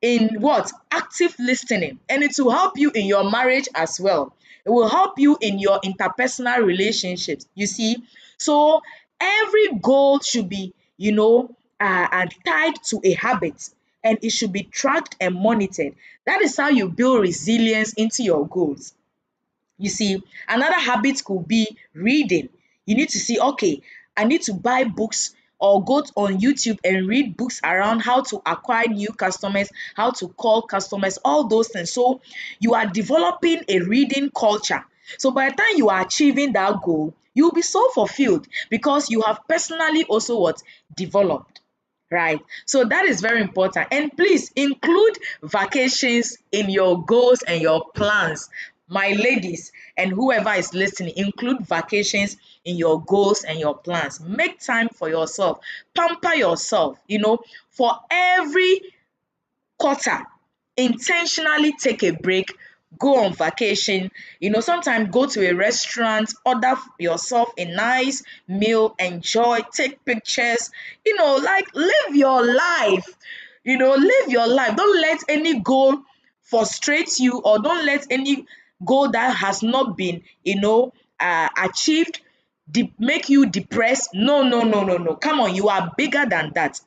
in what? Active listening. And it will help you in your marriage as well. It will help you in your interpersonal relationships. You see, so every goal should be, tied to a habit, and it should be tracked and monitored. That is how you build resilience into your goals. You see, another habit could be reading. You need to see, okay, I need to buy books or go on YouTube and read books around how to acquire new customers, how to call customers, all those things. So you are developing a reading culture. So by the time you are achieving that goal, you'll be so fulfilled because you have personally also what? Developed. Right. So that is very important. And please include vacations in your goals and your plans. My ladies and whoever is listening, include vacations in your goals and your plans. Make time for yourself. Pamper yourself, for every quarter. Intentionally take a break. go on vacation, sometimes go to a restaurant, order yourself a nice meal, enjoy, take pictures, like live your life. Live your life. Don't let any goal frustrate you, or don't let any goal that has not been, achieved make you depressed. No, no, no, no, no. Come on, you are bigger than that.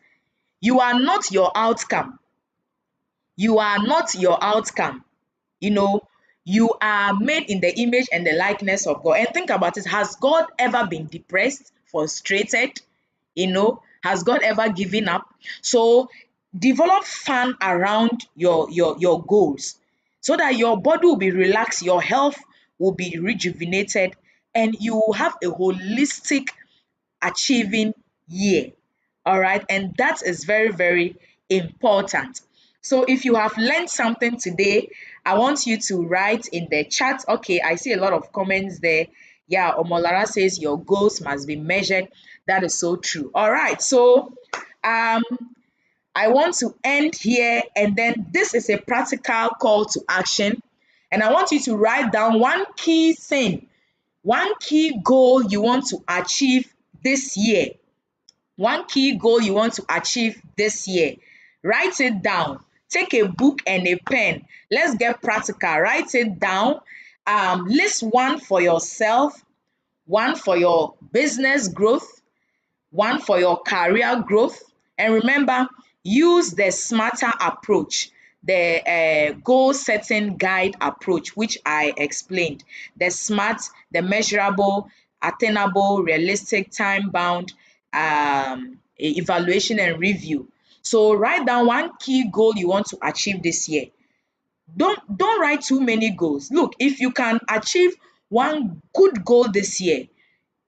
You are not your outcome. You are not your outcome. You know, you are made in the image and the likeness of God. And think about it. Has God ever been depressed, frustrated? Has God ever given up? So develop fun around your goals, so that your body will be relaxed, your health will be rejuvenated, and you will have a holistic achieving year. All right. And that is very, very important. So if you have learned something today, I want you to write in the chat. Okay, I see a lot of comments there. Yeah, Omolara says your goals must be measured. That is so true. All right. So um I want to end here, and then this is a practical call to action. And I want you to write down one key goal you want to achieve this year. One key goal you want to achieve this year. Write it down. Take a book and a pen. Let's get practical. Write it down. List one for yourself, one for your business growth, one for your career growth. And remember, use the smarter approach, the goal setting guide approach, which I explained. The SMART, the measurable, attainable, realistic, time bound, evaluation and review. So write down one key goal you want to achieve this year. Don't write too many goals. Look, if you can achieve one good goal this year,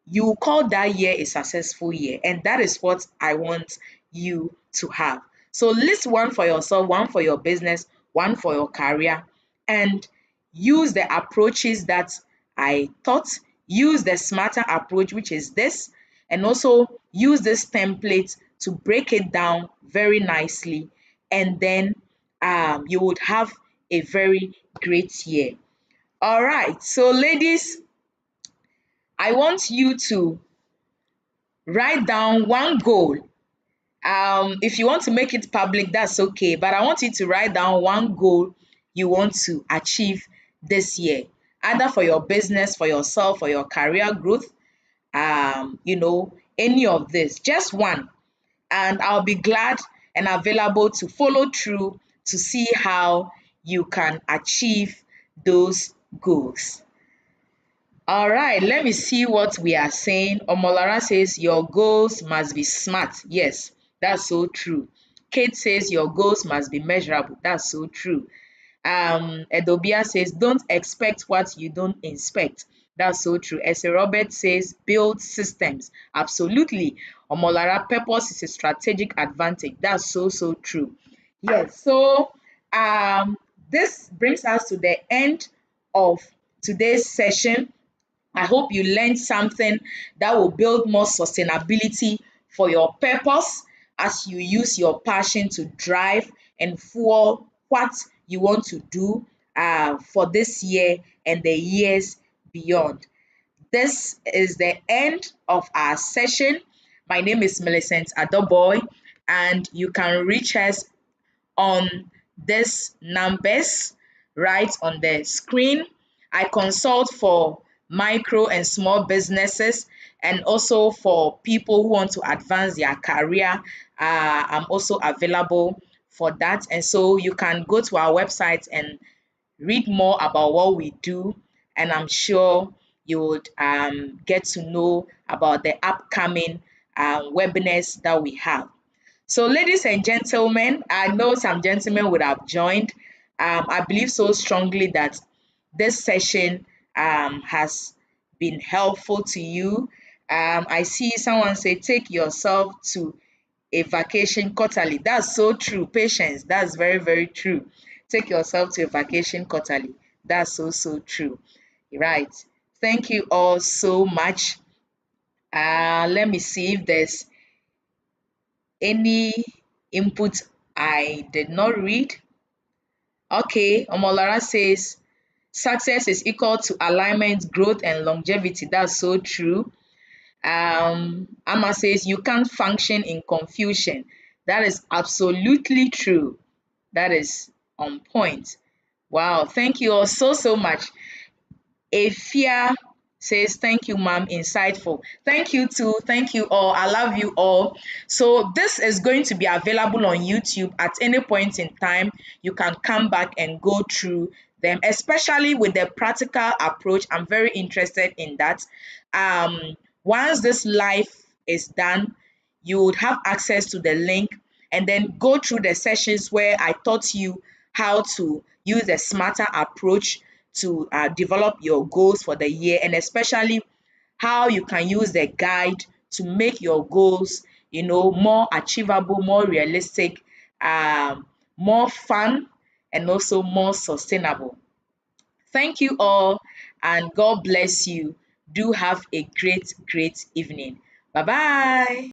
you will call that year a successful year. And that is what I want you to have. So list one for yourself, one for your business, one for your career, and use the approaches that I taught. Use the smarter approach, which is this, and also use this template to break it down very nicely. And then you would have a very great year. All right. So ladies, I want you to write down one goal. If you want to make it public, that's okay. But I want you to write down one goal you want to achieve this year, either for your business, for yourself, for your career growth, any of this, just one. And I'll be glad and available to follow through to see how you can achieve those goals. All right, let me see what we are saying. Omolara says your goals must be smart. Yes, that's so true. Kate says your goals must be measurable. That's so true. Edobia says don't expect what you don't inspect. That's so true. Esther Robert says build systems. Absolutely. Omolara, purpose is a strategic advantage. That's so true. Yes. So this brings us to the end of today's session. I hope you learned something that will build more sustainability for your purpose as you use your passion to drive and fuel what you want to do for this year and the years beyond. This is the end of our session. My name is Millicent Adoboy, and you can reach us on these numbers right on the screen. I consult for micro and small businesses, and also for people who want to advance their career. I'm also available for that. And so you can go to our website and read more about what we do. And I'm sure you would get to know about the upcoming webinars that we have. So, ladies and gentlemen, I know some gentlemen would have joined. I believe so strongly that this session has been helpful to you. I see someone say, take yourself to a vacation quarterly. That's so true. Patience. That's very, very true. Take yourself to a vacation quarterly. That's so true. Right. Thank you all so much. Let me see if there's any input I did not read. Okay, Omolara says Success is equal to alignment, growth, and longevity. That's so true. Amma says you can't function in confusion. That is absolutely true. That is on point. Wow, thank you all so much. Afia says, thank you, ma'am. Insightful. Thank you too. Thank you all. I love you all. So this is going to be available on YouTube at any point in time. You can come back and go through them, especially with the practical approach. I'm very interested in that. Once this live is done, you would have access to the link and then go through the sessions where I taught you how to use a smarter approach to develop your goals for the year, and especially how you can use the guide to make your goals, more achievable, more realistic, more fun, and also more sustainable. Thank you all, and God bless you. Do have a great evening. Bye bye.